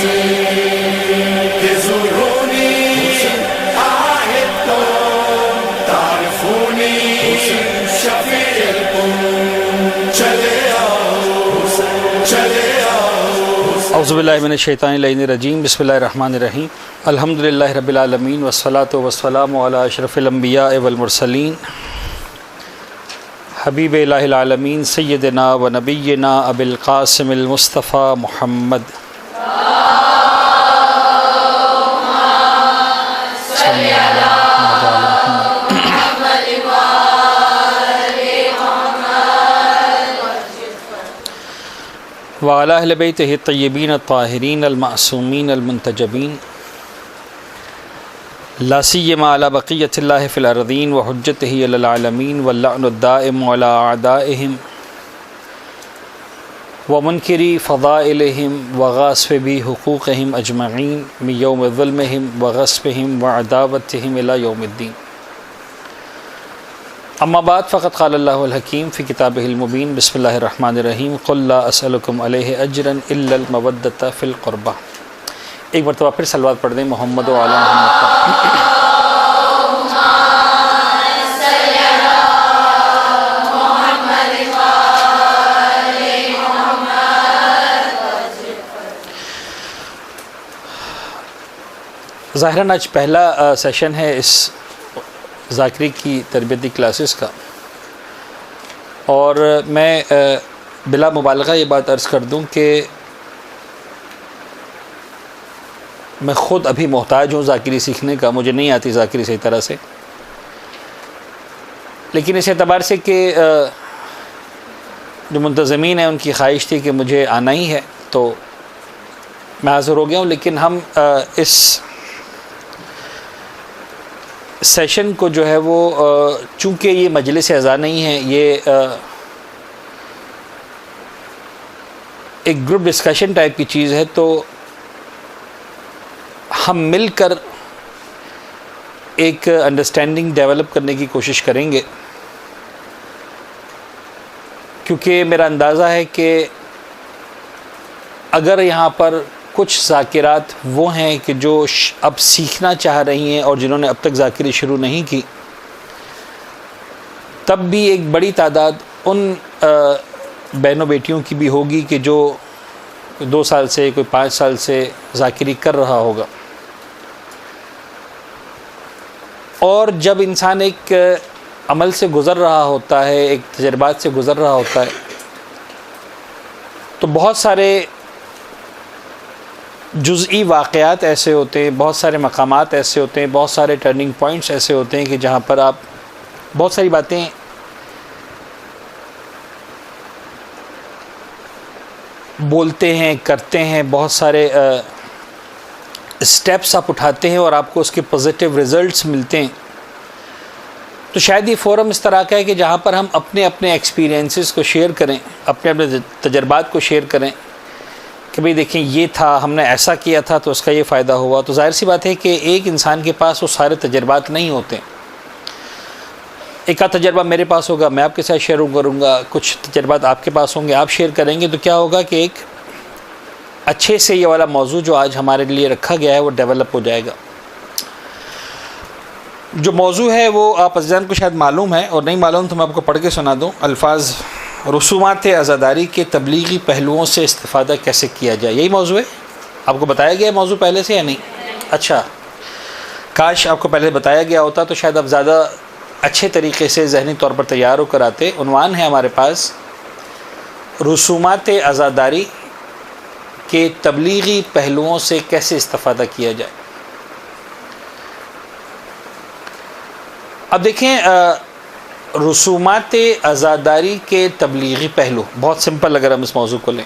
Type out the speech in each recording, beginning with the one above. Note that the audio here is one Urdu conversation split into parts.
اعوذ باللہ من الشیطان الرجیم، بسم اللہ الرحمن الرحیم، الحمدللہ رب العالمین والصلاة والسلام علی اشرف الانبیاء والمرسلین حبیب الہ العالمین سیدنا و نبینا ابی القاسم المصطفیٰ محمد وعلی اہل بیتہ الطیبین الطاہرین المعصومین المنتجبین لا سیما علی بقیۃ اللہ فی الارضین وحجتہ علی العالمین واللعن الدائم علی اعدائہم ومنکری فضائلہم وغاصبی حقوقہم اجمعین من یوم ظلمہم وغصبہم وعداوتہم الی یوم الدین. اما بعد فقد قال اللہ الحکیم فی کتابہ المبین، بسم اللہ الرحمن الرحیم، قل لا اسألکم علیہ اجرا الا المودۃ فی القربہ. ایک مرتبہ پھر صلوات پڑھ دیں محمد و علی محمد. ظاہراً آج پہلا سیشن ہے اس ذاکری کی تربیتی کلاسز کا، اور میں بلا مبالغہ یہ بات عرض کر دوں کہ میں خود ابھی محتاج ہوں ذاکری سیکھنے کا. مجھے نہیں آتی ذاکری صحیح طرح سے، لیکن اس اعتبار سے کہ جو منتظمین ہیں ان کی خواہش تھی کہ مجھے آنا ہی ہے تو میں حاضر ہو گیا ہوں. لیکن ہم اس سیشن کو جو ہے وہ چونکہ یہ مجلس اعزاز نہیں ہے، یہ ایک گروپ ڈسکشن ٹائپ کی چیز ہے، تو ہم مل کر ایک انڈرسٹینڈنگ ڈیولپ کرنے کی کوشش کریں گے، کیونکہ میرا اندازہ ہے کہ اگر یہاں پر کچھ ذاکرات وہ ہیں کہ جو اب سیکھنا چاہ رہی ہیں اور جنہوں نے اب تک ذاکری شروع نہیں کی، تب بھی ایک بڑی تعداد ان بہنوں بیٹیوں کی بھی ہوگی کہ جو 2 سال سے، کوئی 5 سال سے ذاکری کر رہا ہوگا. اور جب انسان ایک عمل سے گزر رہا ہوتا ہے، ایک تجربات سے گزر رہا ہوتا ہے، تو بہت سارے جزئی واقعات ایسے ہوتے ہیں، بہت سارے مقامات ایسے ہوتے ہیں، بہت سارے ٹرننگ پوائنٹس ایسے ہوتے ہیں کہ جہاں پر آپ بہت ساری باتیں بولتے ہیں، کرتے ہیں، بہت سارے اسٹیپس آپ اٹھاتے ہیں اور آپ کو اس کے پازیٹیو ریزلٹس ملتے ہیں. تو شاید یہ فورم اس طرح کا ہے کہ جہاں پر ہم اپنے ایکسپیرینسز کو شیئر کریں، اپنے تجربات کو شیئر کریں کہ بھئی دیکھیں یہ تھا، ہم نے ایسا کیا تھا تو اس کا یہ فائدہ ہوا. تو ظاہر سی بات ہے کہ ایک انسان کے پاس وہ سارے تجربات نہیں ہوتے. ایک آدھ تجربہ میرے پاس ہوگا، میں آپ کے ساتھ شیئر کروں گا، کچھ تجربات آپ کے پاس ہوں گے، آپ شیئر کریں گے، تو کیا ہوگا کہ ایک اچھے سے یہ والا موضوع جو آج ہمارے لیے رکھا گیا ہے وہ ڈیولپ ہو جائے گا. جو موضوع ہے وہ آپ عزیزان کو شاید معلوم ہے، اور نہیں معلوم تو میں آپ کو پڑھ کے سنا دوں. الفاظ: رسومات عزاداری کے تبلیغی پہلوؤں سے استفادہ کیسے کیا جائے. یہی موضوع ہے. آپ کو بتایا گیا ہے موضوع پہلے سے یا نہیں؟ اچھا، کاش آپ کو پہلے بتایا گیا ہوتا تو شاید آپ زیادہ اچھے طریقے سے ذہنی طور پر تیار ہو کر آتے. عنوان ہے ہمارے پاس رسومات عزاداری کے تبلیغی پہلوؤں سے کیسے استفادہ کیا جائے. اب دیکھیں، رسومات عزاداری کے تبلیغی پہلو بہت سمپل. اگر ہم اس موضوع کو لیں،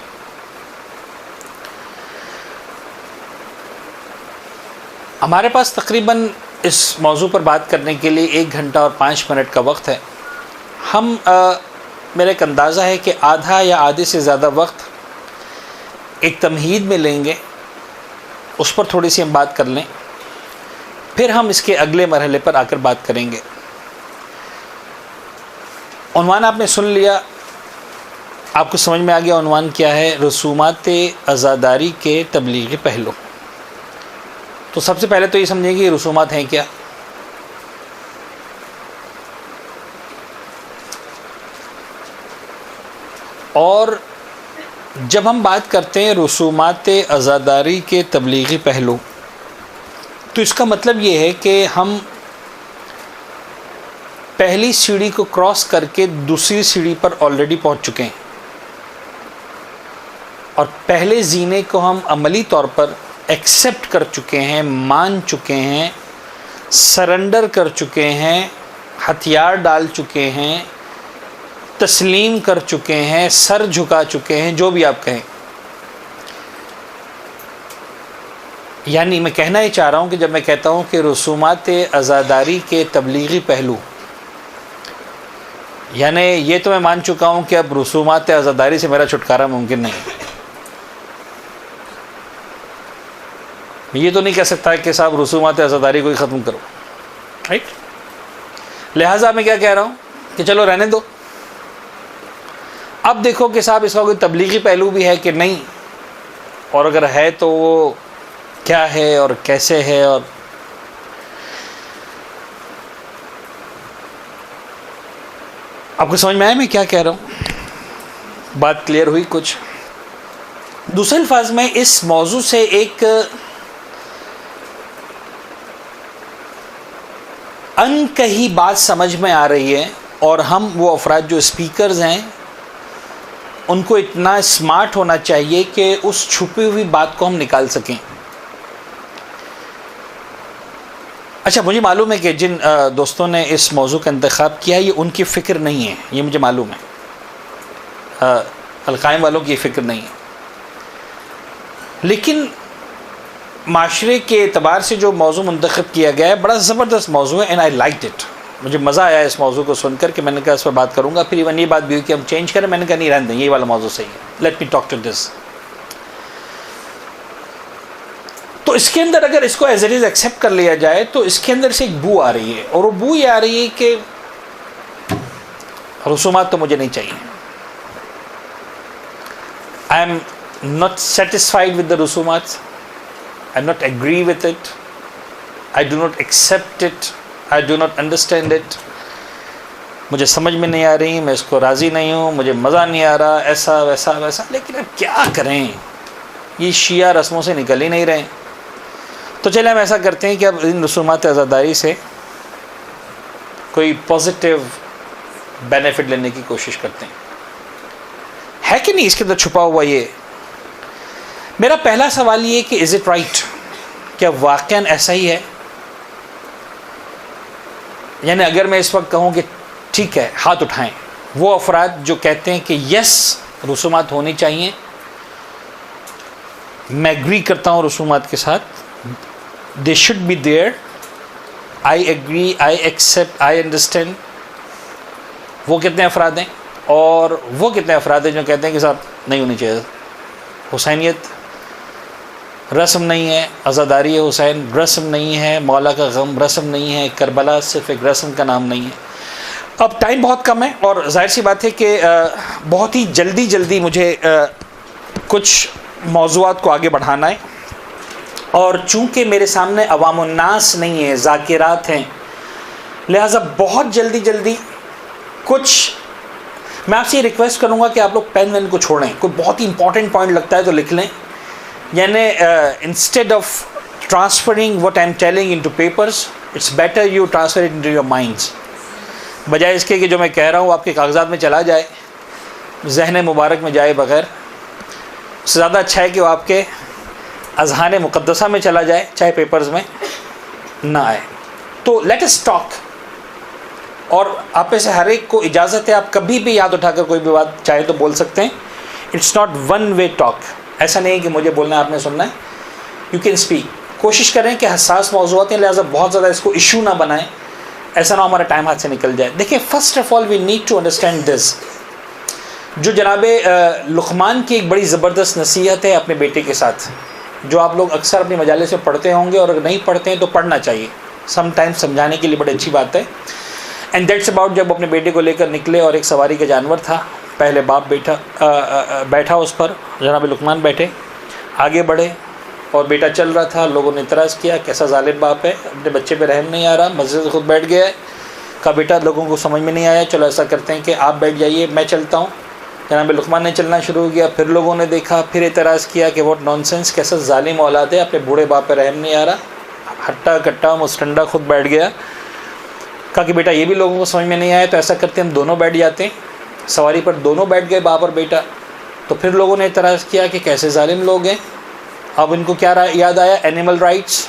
ہمارے پاس تقریباً اس موضوع پر بات کرنے کے لیے 1 گھنٹہ اور 5 منٹ کا وقت ہے. ہم میرا ایک اندازہ ہے کہ آدھا یا آدھے سے زیادہ وقت ایک تمہید میں لیں گے، اس پر تھوڑی سی ہم بات کر لیں، پھر ہم اس کے اگلے مرحلے پر آ کر بات کریں گے. عنوان آپ نے سن لیا، آپ کو سمجھ میں آ گیا عنوان کیا ہے؟ رسومات عزاداری کے تبلیغی پہلو. تو سب سے پہلے تو یہ سمجھیں کہ یہ رسومات ہیں کیا. اور جب ہم بات کرتے ہیں رسومات عزاداری کے تبلیغی پہلو تو اس کا مطلب یہ ہے کہ ہم پہلی سیڑھی کو کراس کر کے دوسری سیڑھی پر آلریڈی پہنچ چکے ہیں، اور پہلے زینے کو ہم عملی طور پر ایکسیپٹ کر چکے ہیں، مان چکے ہیں، سرنڈر کر چکے ہیں، ہتھیار ڈال چکے ہیں، تسلیم کر چکے ہیں، سر جھکا چکے ہیں، جو بھی آپ کہیں. یعنی میں کہنا یہ چاہ رہا ہوں کہ جب میں کہتا ہوں کہ رسومات عزاداری کے تبلیغی پہلو، یعنی یہ تو میں مان چکا ہوں کہ اب رسومات عزاداری سے میرا چھٹکارا ممکن نہیں. یہ تو نہیں کہہ سکتا کہ صاحب رسومات عزاداری کو ہی ختم کرو، رائٹ. لہٰذا میں کیا کہہ رہا ہوں کہ چلو رہنے دو. اب دیکھو کہ صاحب اس کا کوئی تبلیغی پہلو بھی ہے کہ نہیں، اور اگر ہے تو وہ کیا ہے اور کیسے ہے. اور آپ کو سمجھ میں آیا میں کیا کہہ رہا ہوں؟ بات کلیئر ہوئی کچھ؟ دوسرے الفاظ میں اس موضوع سے ایک ان کہی بات سمجھ میں آ رہی ہے، اور ہم وہ افراد جو اسپیکرز ہیں ان کو اتنا اسمارٹ ہونا چاہیے کہ اس چھپی ہوئی بات کو ہم نکال سکیں. اچھا، مجھے معلوم ہے کہ جن دوستوں نے اس موضوع کا انتخاب کیا یہ ان کی فکر نہیں ہے، یہ مجھے معلوم ہے، القائم والوں کی یہ فکر نہیں ہے. لیکن معاشرے کے اعتبار سے جو موضوع منتخب کیا گیا ہے بڑا زبردست موضوع ہے، اینڈ آئی لائکڈ اٹ. مجھے مزہ آیا اس موضوع کو سن کر کہ میں نے کہا اس پر بات کروں گا. پھر ایون یہ بات بھی ہوئی کہ ہم چینج کریں، میں نے کہا نہیں رہنے دیں، یہ والا موضوع صحیح ہے، let me talk to this. تو اس کے اندر اگر اس کو ایز اٹ از ایکسیپٹ کر لیا جائے تو اس کے اندر سے ایک بو آ رہی ہے، اور وہ بو یہ آ رہی ہے کہ رسومات تو مجھے نہیں چاہیے. I am not satisfied with the رسومات، I do not agree with it. I do not accept it. I do not understand it. مجھے سمجھ میں نہیں آ رہی، میں اس کو راضی نہیں ہوں، مجھے مزہ نہیں آ رہا، ایسا ویسا ویسا. لیکن اب کیا کریں، یہ شیعہ رسموں سے نکل ہی نہیں رہے. تو چلے ہم ایسا کرتے ہیں کہ اب ان رسومات عزاداری سے کوئی پازیٹیو بینیفٹ لینے کی کوشش کرتے ہیں. ہے کہ نہیں اس کے اندر چھپا ہوا یہ؟ میرا پہلا سوال یہ کہ از اٹ رائٹ، کیا واقعاً ایسا ہی ہے؟ یعنی اگر میں اس وقت کہوں کہ ٹھیک ہے ہاتھ اٹھائیں وہ افراد جو کہتے ہیں کہ یس رسومات ہونی چاہیے، میں ایگری کرتا ہوں رسومات کے ساتھ، they should be there, I agree, I accept, I understand. وہ کتنے افراد ہیں؟ اور وہ کتنے افراد ہیں جو کہتے ہیں کہ صاحب نہیں ہونی چاہیے؟ حسینیت رسم نہیں ہے، عزاداری حسین رسم نہیں ہے، مولا کا غم رسم نہیں ہے، کربلا صرف ایک رسم کا نام نہیں ہے. اب ٹائم بہت کم ہے اور ظاہر سی بات ہے کہ بہت ہی جلدی مجھے کچھ موضوعات کو آگے بڑھانا ہے، اور چونکہ میرے سامنے عوام الناس نہیں ہے، ذاکرات ہیں، لہٰذا بہت جلدی کچھ میں آپ سے یہ ریکویسٹ کروں گا کہ آپ لوگ پین وین کو چھوڑیں. کوئی بہت ہی امپورٹنٹ پوائنٹ لگتا ہے تو لکھ لیں. یعنی instead of transferring what I am telling into papers, it's better you transfer it into your minds, بجائے اس کے کہ جو میں کہہ رہا ہوں آپ کے کاغذات میں چلا جائے، ذہن مبارک میں جائے بغیر. اس سے زیادہ اچھا ہے کہ وہ آپ کے اذہان مقدسہ میں چلا جائے، چاہے پیپرز میں نہ آئے. تو لیٹ اس ٹاک. اور آپ میں سے ہر ایک کو اجازت ہے، آپ کبھی بھی یاد اٹھا کر کوئی بھی بات چاہے تو بول سکتے ہیں. It's not one way talk. ایسا نہیں ہے کہ مجھے بولنا ہے آپ نے سننا ہے. You can speak. کوشش کریں کہ حساس موضوعات ہیں، لہٰذا بہت زیادہ اس کو ایشو نہ بنائیں، ایسا نہ ہمارا ٹائم ہاتھ سے نکل جائے. دیکھیں، first of all we need to understand this. جو جناب لقمان کی ایک بڑی زبردست نصیحت ہے اپنے بیٹے کے ساتھ، جو آپ لوگ اکثر اپنی مجالس میں پڑھتے ہوں گے، اور اگر نہیں پڑھتے ہیں تو پڑھنا چاہیے. سم ٹائم سمجھانے کے لیے بڑی اچھی بات ہے. اینڈ دیٹس اباؤٹ جب اپنے بیٹے کو لے کر نکلے اور ایک سواری کا جانور تھا پہلے باپ بیٹھا اس پر، جناب لقمان بیٹھے، آگے بڑھے اور بیٹا چل رہا تھا. لوگوں نے اعتراض کیا کیسا ظالم باپ ہے، اپنے بچے پہ رحم نہیں آ رہا، مسجد سے خود بیٹھ گیا ہے. کہا بیٹا لوگوں کو سمجھ میں نہیں آیا، چلو ایسا کرتے ہیں کہ آپ بیٹھ جائیے میں چلتا ہوں. جناب لقمان نے چلنا شروع کیا. پھر لوگوں نے دیکھا، پھر اعتراض کیا کہ واٹ نان سینس، کیسا ظالم اولاد ہے، اپنے بوڑھے باپ پہ رحم نہیں آ رہا. ہٹا کٹا مسٹنڈا خود بیٹھ گیا. کہا کہ بیٹا یہ بھی لوگوں کو سمجھ میں نہیں آیا، تو ایسا کرتے ہم دونوں بیٹھ جاتے ہیں. سواری پر دونوں بیٹھ گئے، باپ اور بیٹا. تو پھر لوگوں نے اعتراض کیا کہ کیسے ظالم لوگ ہیں. اب ان کو کیا یاد آیا؟ Animal rights.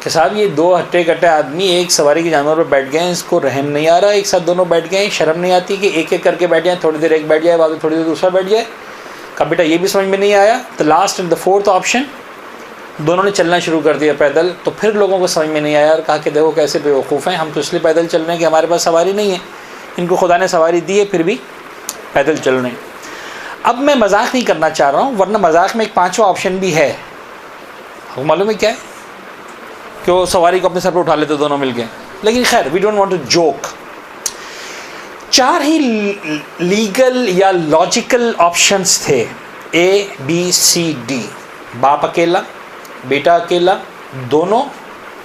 کہ صاحب یہ دو ہٹے کٹے آدمی ایک سواری کے جانور پر بیٹھ گئے ہیں، اس کو رحم نہیں آ رہا، ایک ساتھ دونوں بیٹھ گئے ہیں، شرم نہیں آتی کہ ایک ایک کر کے بیٹھ جائیں، تھوڑی دیر ایک بیٹھ جائے، بعد میں تھوڑی دیر دوسرا بیٹھ جائے. کہا بیٹا یہ بھی سمجھ میں نہیں آیا. تو last and the fourth option, دونوں نے چلنا شروع کر دیا پیدل. تو پھر لوگوں کو سمجھ میں نہیں آیا اور کہا کہ دیکھو کیسے بیوقوف ہیں، ہم تو اس لیے پیدل چل رہے ہیں کہ ہمارے پاس سواری نہیں ہے، ان کو خدا نے سواری دی ہے پھر بھی پیدل چل رہے ہیں. اب میں مذاق نہیں کرنا چاہ رہا ہوں، ورنہ مذاق میں ایک پانچواں آپشن بھی ہے. معلوم ہے کیا ہے؟ کہ وہ سواری کو اپنے سر پہ اٹھا لیتے دونوں مل کے. لیکن خیر we don't want to joke. 4 ہی لیگل یا لاجیکل آپشنس تھے، ABCD. باپ اکیلا، بیٹا اکیلا، دونوں،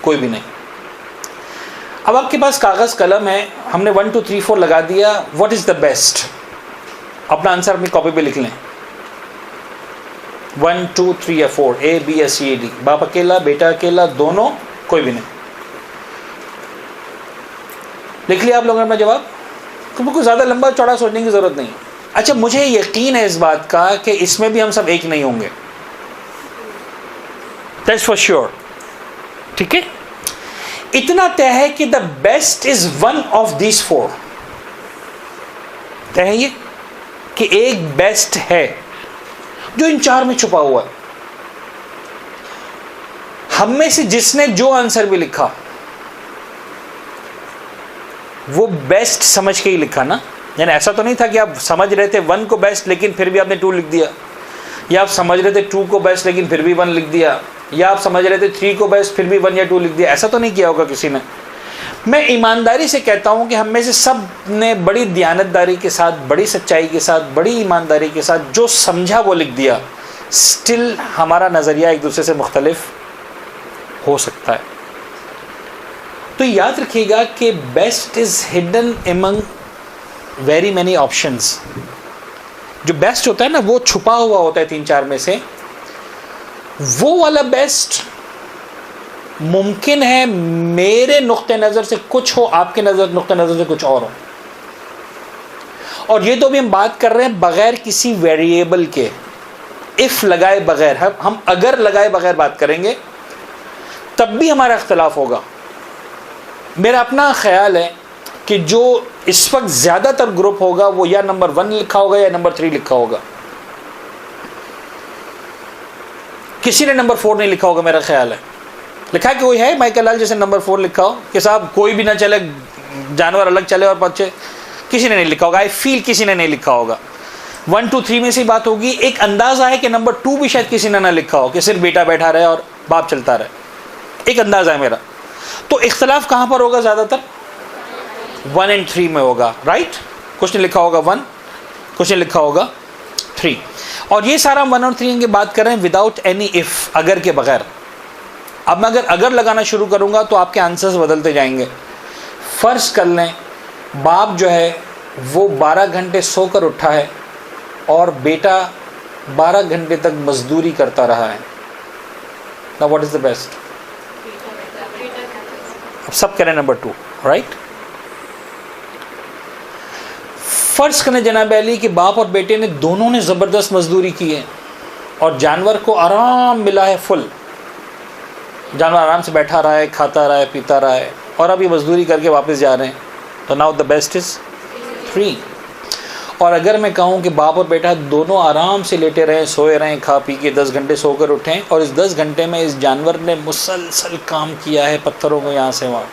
کوئی بھی نہیں. اب آپ کے پاس کاغذ قلم ہے، ہم نے 1 2 3 4 لگا دیا. What is the best? اپنا آنسر اپنی کاپی پہ لکھ لیں. 1 2 3 یا 4، ABCD. باپ اکیلا، بیٹا اکیلا، دونوں، کوئی بھی نہیں. لکھ لیا آپ لوگوں نے اپنا جواب؟ کیونکہ کوئی زیادہ لمبا چوڑا سوچنے کی ضرورت نہیں. اچھا مجھے یقین ہے اس بات کا کہ اس میں بھی ہم سب ایک نہیں ہوں گے، دیٹس فار شیور. ٹھیک ہے، اتنا طے ہے کہ the best is one of these 4. طے ہے یہ کہ ایک بیسٹ ہے جو ان 4 میں چھپا ہوا ہے. ہم میں سے جس نے جو آنسر بھی لکھا وہ بیسٹ سمجھ کے ہی لکھا نا. یعنی ایسا تو نہیں تھا کہ آپ سمجھ رہے تھے 1 کو بیسٹ لیکن پھر بھی آپ نے 2 لکھ دیا، یا آپ سمجھ رہے تھے 2 کو بیسٹ لیکن پھر بھی 1 لکھ دیا، یا آپ سمجھ رہے تھے 3 کو بیسٹ پھر بھی 1 یا 2 لکھ دیا. ایسا تو نہیں کیا ہوگا کسی نے. میں ایمانداری سے کہتا ہوں کہ ہم میں سے سب نے بڑی دیانتداری کے ساتھ، بڑی سچائی کے ساتھ، بڑی ایمانداری کے ساتھ جو سمجھا وہ لکھ دیا. سٹل ہمارا نظریہ ایک دوسرے سے مختلف ہو سکتا ہے. تو یاد رکھیے گا کہ best is hidden Umang very many options. جو بیسٹ ہوتا ہے نا وہ چھپا ہوا ہوتا ہے 3 4 میں سے. وہ والا بیسٹ ممکن ہے میرے نقطہ نظر سے کچھ ہو، آپ کے نقطہ نظر سے کچھ اور ہو. اور یہ تو بھی ہم بات کر رہے ہیں بغیر کسی ویریبل کے، اف لگائے بغیر. ہم اگر لگائے بغیر بات کریں گے تب بھی ہمارا اختلاف ہوگا. میرا اپنا خیال ہے کہ جو اس وقت زیادہ تر گروپ ہوگا وہ یا نمبر 1 لکھا ہوگا یا نمبر 3 لکھا ہوگا. کسی نے نمبر 4 نہیں لکھا ہوگا. میرا خیال ہے لکھا کہ کوئی ہے مائیکل لال جیسے نمبر 4 لکھا ہو کہ صاحب کوئی بھی نہ چلے، جانور الگ چلے اور بچے. کسی نے نہیں لکھا ہوگا. آئی فیل کسی نے نہیں لکھا ہوگا. 1 2 3 میں سے بات ہوگی. ایک اندازہ ہے کہ نمبر 2 بھی شاید کسی نے نہ لکھا ہو، کہ صرف بیٹا بیٹھا رہے اور باپ چلتا رہے. ایک اندازہ ہے میرا. تو اختلاف کہاں پر ہوگا؟ زیادہ تر 1 اور 3 میں ہوگا. رائٹ؟ کچھ نے لکھا ہوگا 1، کچھ نے لکھا ہوگا 3. اور یہ سارا 1 اور 3 کی بات کر رہے ہیں وداؤٹ اینی اف، اگر کے بغیر. اب میں اگر لگانا شروع کروں گا تو آپ کے آنسرز بدلتے جائیں گے. فرض کر لیں باپ جو ہے وہ 12 گھنٹے سو کر اٹھا ہے اور بیٹا 12 گھنٹے تک مزدوری کرتا رہا ہے. Now what is the best؟ اب سب کہہ رہے ہیں نمبر 2. رائٹ؟ فرض کریں جناب علی کہ باپ اور بیٹے نے دونوں نے زبردست مزدوری کی ہے اور جانور کو آرام ملا ہے فل. جانور آرام سے بیٹھا رہا ہے، کھاتا رہا ہے، پیتا رہا ہے، اور اب یہ مزدوری کر کے واپس جا رہے ہیں. تو ناؤ دا بیسٹ از 3. اور اگر میں کہوں کہ باپ اور بیٹا دونوں آرام سے لیٹے رہیں، سوئے رہیں، کھا پی کے 10 گھنٹے سو کر اٹھیں، اور اس 10 گھنٹے میں اس جانور نے مسلسل کام کیا ہے پتھروں کو یہاں سے وہاں،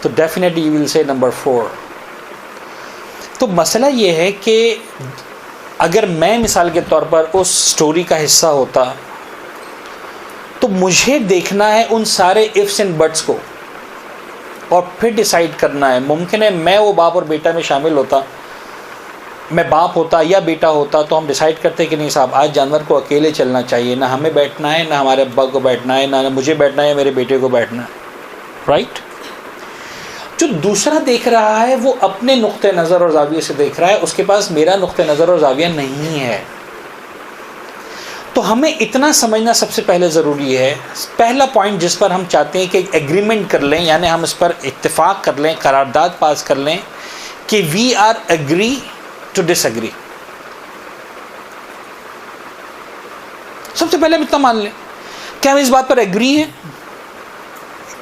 تو ڈیفینیٹلی یو ول سے نمبر 4. تو مسئلہ یہ ہے کہ اگر میں مثال کے طور پر اس سٹوری کا حصہ ہوتا تو مجھے دیکھنا ہے ان سارے ifs and buts کو اور پھر ڈیسائیڈ کرنا ہے. ممکن ہے میں وہ باپ اور بیٹا میں شامل ہوتا, میں باپ ہوتا یا بیٹا ہوتا تو ہم ڈیسائیڈ کرتے کہ نہیں صاحب آج جانور کو اکیلے چلنا چاہیے, نہ ہمیں بیٹھنا ہے, نہ ہمارے ابا کو بیٹھنا ہے, نہ مجھے بیٹھنا ہے, میرے بیٹے کو بیٹھنا ہے. رائٹ. جو دوسرا دیکھ رہا ہے وہ اپنے نقطۂ نظر اور زاویے سے دیکھ رہا ہے, اس کے پاس میرا نقطۂ نظر اور زاویہ نہیں ہے. تو ہمیں اتنا سمجھنا سب سے پہلے ضروری ہے. پہلا پوائنٹ جس پر ہم چاہتے ہیں کہ ایگریمنٹ کر لیں, یعنی ہم اس پر اتفاق کر لیں, قرارداد پاس کر لیں کہ we are agree to disagree. سب سے پہلے ہم اتنا مان لیں کہ ہم اس بات پر ایگری ہیں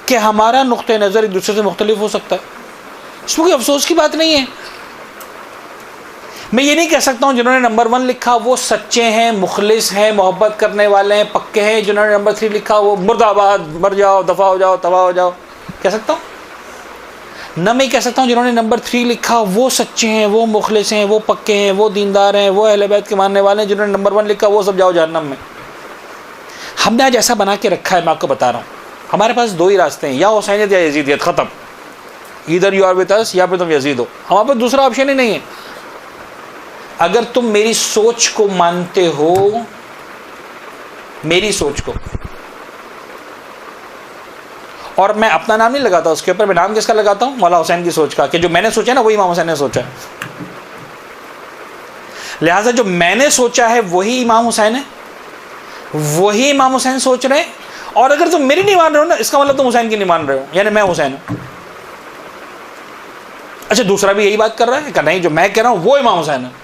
کہ ہمارا نقطۂ نظر ایک دوسرے سے مختلف ہو سکتا ہے. اس میں کوئی افسوس کی بات نہیں ہے. میں یہ نہیں کہہ سکتا ہوں جنہوں نے نمبر 1 لکھا وہ سچے ہیں, مخلص ہیں, محبت کرنے والے ہیں, پکے ہیں. جنہوں نے نمبر 3 لکھا وہ مرد آباد, مر جاؤ, دفع ہو جاؤ, تباہ ہو جاؤ. کہہ سکتا ہوں نہ. میں کہہ سکتا ہوں جنہوں نے نمبر 3 لکھا وہ سچے ہیں, وہ مخلص ہیں, وہ پکے ہیں, وہ دیندار ہیں, وہ اہل بیت کے ماننے والے ہیں. جنہوں نے نمبر 1 لکھا وہ سب جاؤ جہنم میں. ہم نے آج ایسا بنا کے رکھا ہے, میں آپ کو بتا رہا ہوں, ہمارے پاس 2 ہی راستے ہیں, یا حسینیت یا یزیدیت. ختم. ادھر یو آر وتھ اس, یا پھر تم یزید ہو. ہمارے پاس دوسرا آپشن ہی نہیں ہے. اگر تم میری سوچ کو مانتے ہو, میری سوچ کو, اور میں اپنا نام نہیں لگاتا اس کے اوپر, میں نام کس کا لگاتا ہوں؟ مولا حسین کی سوچ کا, کہ جو میں نے سوچا نا وہی امام حسین نے سوچا ہے. لہٰذا جو میں نے سوچا ہے وہی امام حسین ہے, وہی امام حسین سوچ رہے ہیں. اور اگر تم میری نہیں مان رہے ہو نا, اس کا مطلب تم حسین کی نہیں مان رہے ہو, یعنی میں حسین ہوں. اچھا دوسرا بھی یہی بات کر رہا ہے کہ نہیں جو میں کہہ رہا ہوں وہ امام حسین ہے.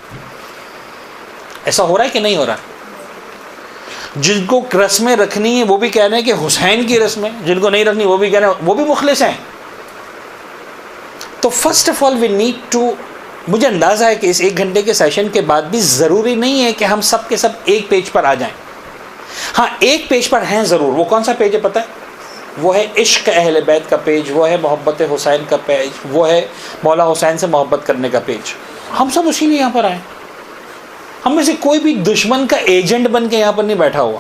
ایسا ہو رہا ہے کہ نہیں ہو رہا؟ جن کو رسمیں رکھنی ہے وہ بھی کہہ رہے ہیں کہ حسین کی رسمیں, جن کو نہیں رکھنی وہ بھی کہہ رہے ہیں وہ بھی مخلص ہیں. تو first of all we need to, مجھے اندازہ ہے کہ اس 1 گھنٹے کے سیشن کے بعد بھی ضروری نہیں ہے کہ ہم سب کے سب ایک پیج پر آ جائیں. ہاں ایک پیج پر ہیں ضرور. وہ کون سا پیج ہے پتہ ہے؟ وہ ہے عشق اہل بیت کا پیج, وہ ہے محبت حسین کا پیج, وہ ہے مولا حسین سے محبت کرنے کا پیج. ہم سب اسی لیے یہاں پر آئے. ہم میں سے کوئی بھی دشمن کا ایجنٹ بن کے یہاں پر نہیں بیٹھا ہوا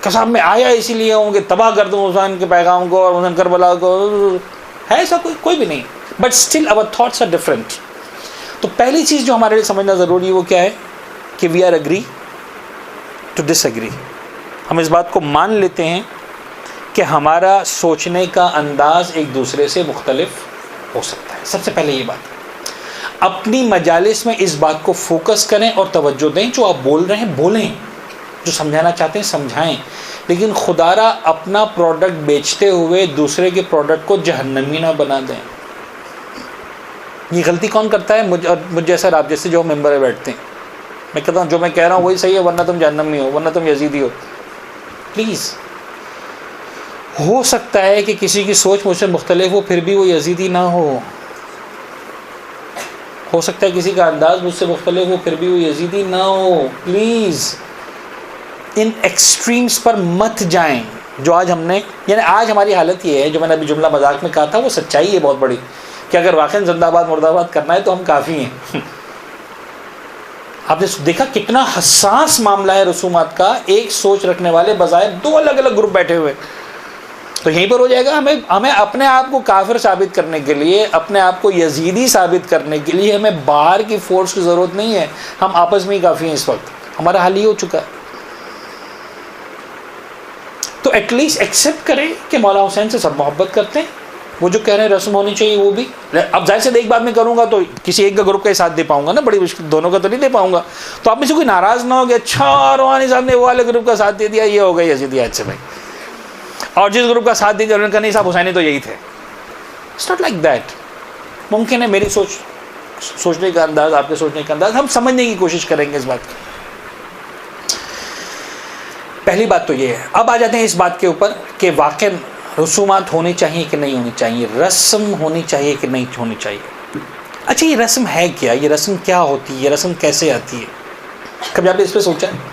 کہ صاحب میں آیا اسی لیے ہوں کہ تباہ کر دوں حسین کے پیغام کو اور حسین کربلا کو. ہے ایسا کوئی بھی نہیں. But still our thoughts are different. تو پہلی چیز جو ہمارے لیے سمجھنا ضروری ہے وہ کیا ہے کہ we are agree to disagree. ہم اس بات کو مان لیتے ہیں کہ ہمارا سوچنے کا انداز ایک دوسرے سے مختلف ہو سکتا ہے. سب سے پہلے یہ بات, اپنی مجالس میں اس بات کو فوکس کریں اور توجہ دیں. جو آپ بول رہے ہیں بولیں, جو سمجھانا چاہتے ہیں سمجھائیں, لیکن خدا را اپنا پروڈکٹ بیچتے ہوئے دوسرے کے پروڈکٹ کو جہنمی نہ بنا دیں. یہ غلطی کون کرتا ہے؟ مجھ جیسا آپ جیسے جو ممبر میں بیٹھتے ہیں. میں کہتا ہوں جو میں کہہ رہا ہوں وہی صحیح ہے, ورنہ تم جہنمی ہو, ورنہ تم یزیدی ہو. پلیز, ہو سکتا ہے کہ کسی کی سوچ مجھ سے مختلف ہو پھر بھی وہ یزیدی نہ ہو سکتا ہے کسی کا انداز مجھ سے مختلف ہو پھر بھی وہ یزیدی نہ ہو. پلیز ان ایکسٹریمز پر مت جائیں. جو آج ہم نے, یعنی آج ہماری حالت یہ ہے, جو میں نے ابھی جملہ مذاق میں کہا تھا وہ سچائی ہے بہت بڑی, کہ اگر واقعی زندہ آباد مرد آباد کرنا ہے تو ہم کافی ہیں. آپ نے دیکھا کتنا حساس معاملہ ہے رسومات کا. ایک سوچ رکھنے والے بظاہر 2 الگ الگ گروپ بیٹھے ہوئے, تو یہیں پر ہو جائے گا. ہمیں اپنے آپ کو کافر ثابت کرنے کے لیے, اپنے آپ کو یزیدی ثابت کرنے کے لیے ہمیں باہر کی فورس کی ضرورت نہیں ہے. ہم آپس میں ہی کافی ہیں. اس وقت ہمارا حل ہی ہو چکا ہے. تو ایٹ لیسٹ ایکسیپٹ کریں کہ مولا حسین سے سب محبت کرتے ہیں. وہ جو کہہ رہے ہیں رسم ہونی چاہیے وہ بھی. اب ظاہر سے ایک بات میں کروں گا تو کسی ایک کا گروپ کا ہی ساتھ دے پاؤں گا نا, بڑی مشکل, دونوں کا تو نہیں دے پاؤں گا. تو آپ میں سے کوئی ناراض نہ ہو کہ اچھا روحانی صاحب نے وہ والے گروپ کا ساتھ دے دیا, یہ ہو گئی یزیدی آج سے بھائی. اور جس گروپ کا ساتھ دیا انہوں نے کہا نہیں صاحب حسینی تو یہی تھے. It's not like that. ممکن ہے میری سوچنے کا انداز, آپ کے سوچنے کا انداز, ہم سمجھنے کی کوشش کریں گے اس بات کو. پہلی بات تو یہ ہے. اب آ جاتے ہیں اس بات کے اوپر کہ واقع رسومات ہونی چاہیے کہ نہیں ہونی چاہیے, رسم ہونی چاہیے کہ نہیں ہونی چاہیے. اچھا یہ رسم ہے کیا, یہ رسم کیا ہوتی ہے, یہ رسم کیسے آتی ہے؟ کبھی آپ نے اس پہ سوچا ہے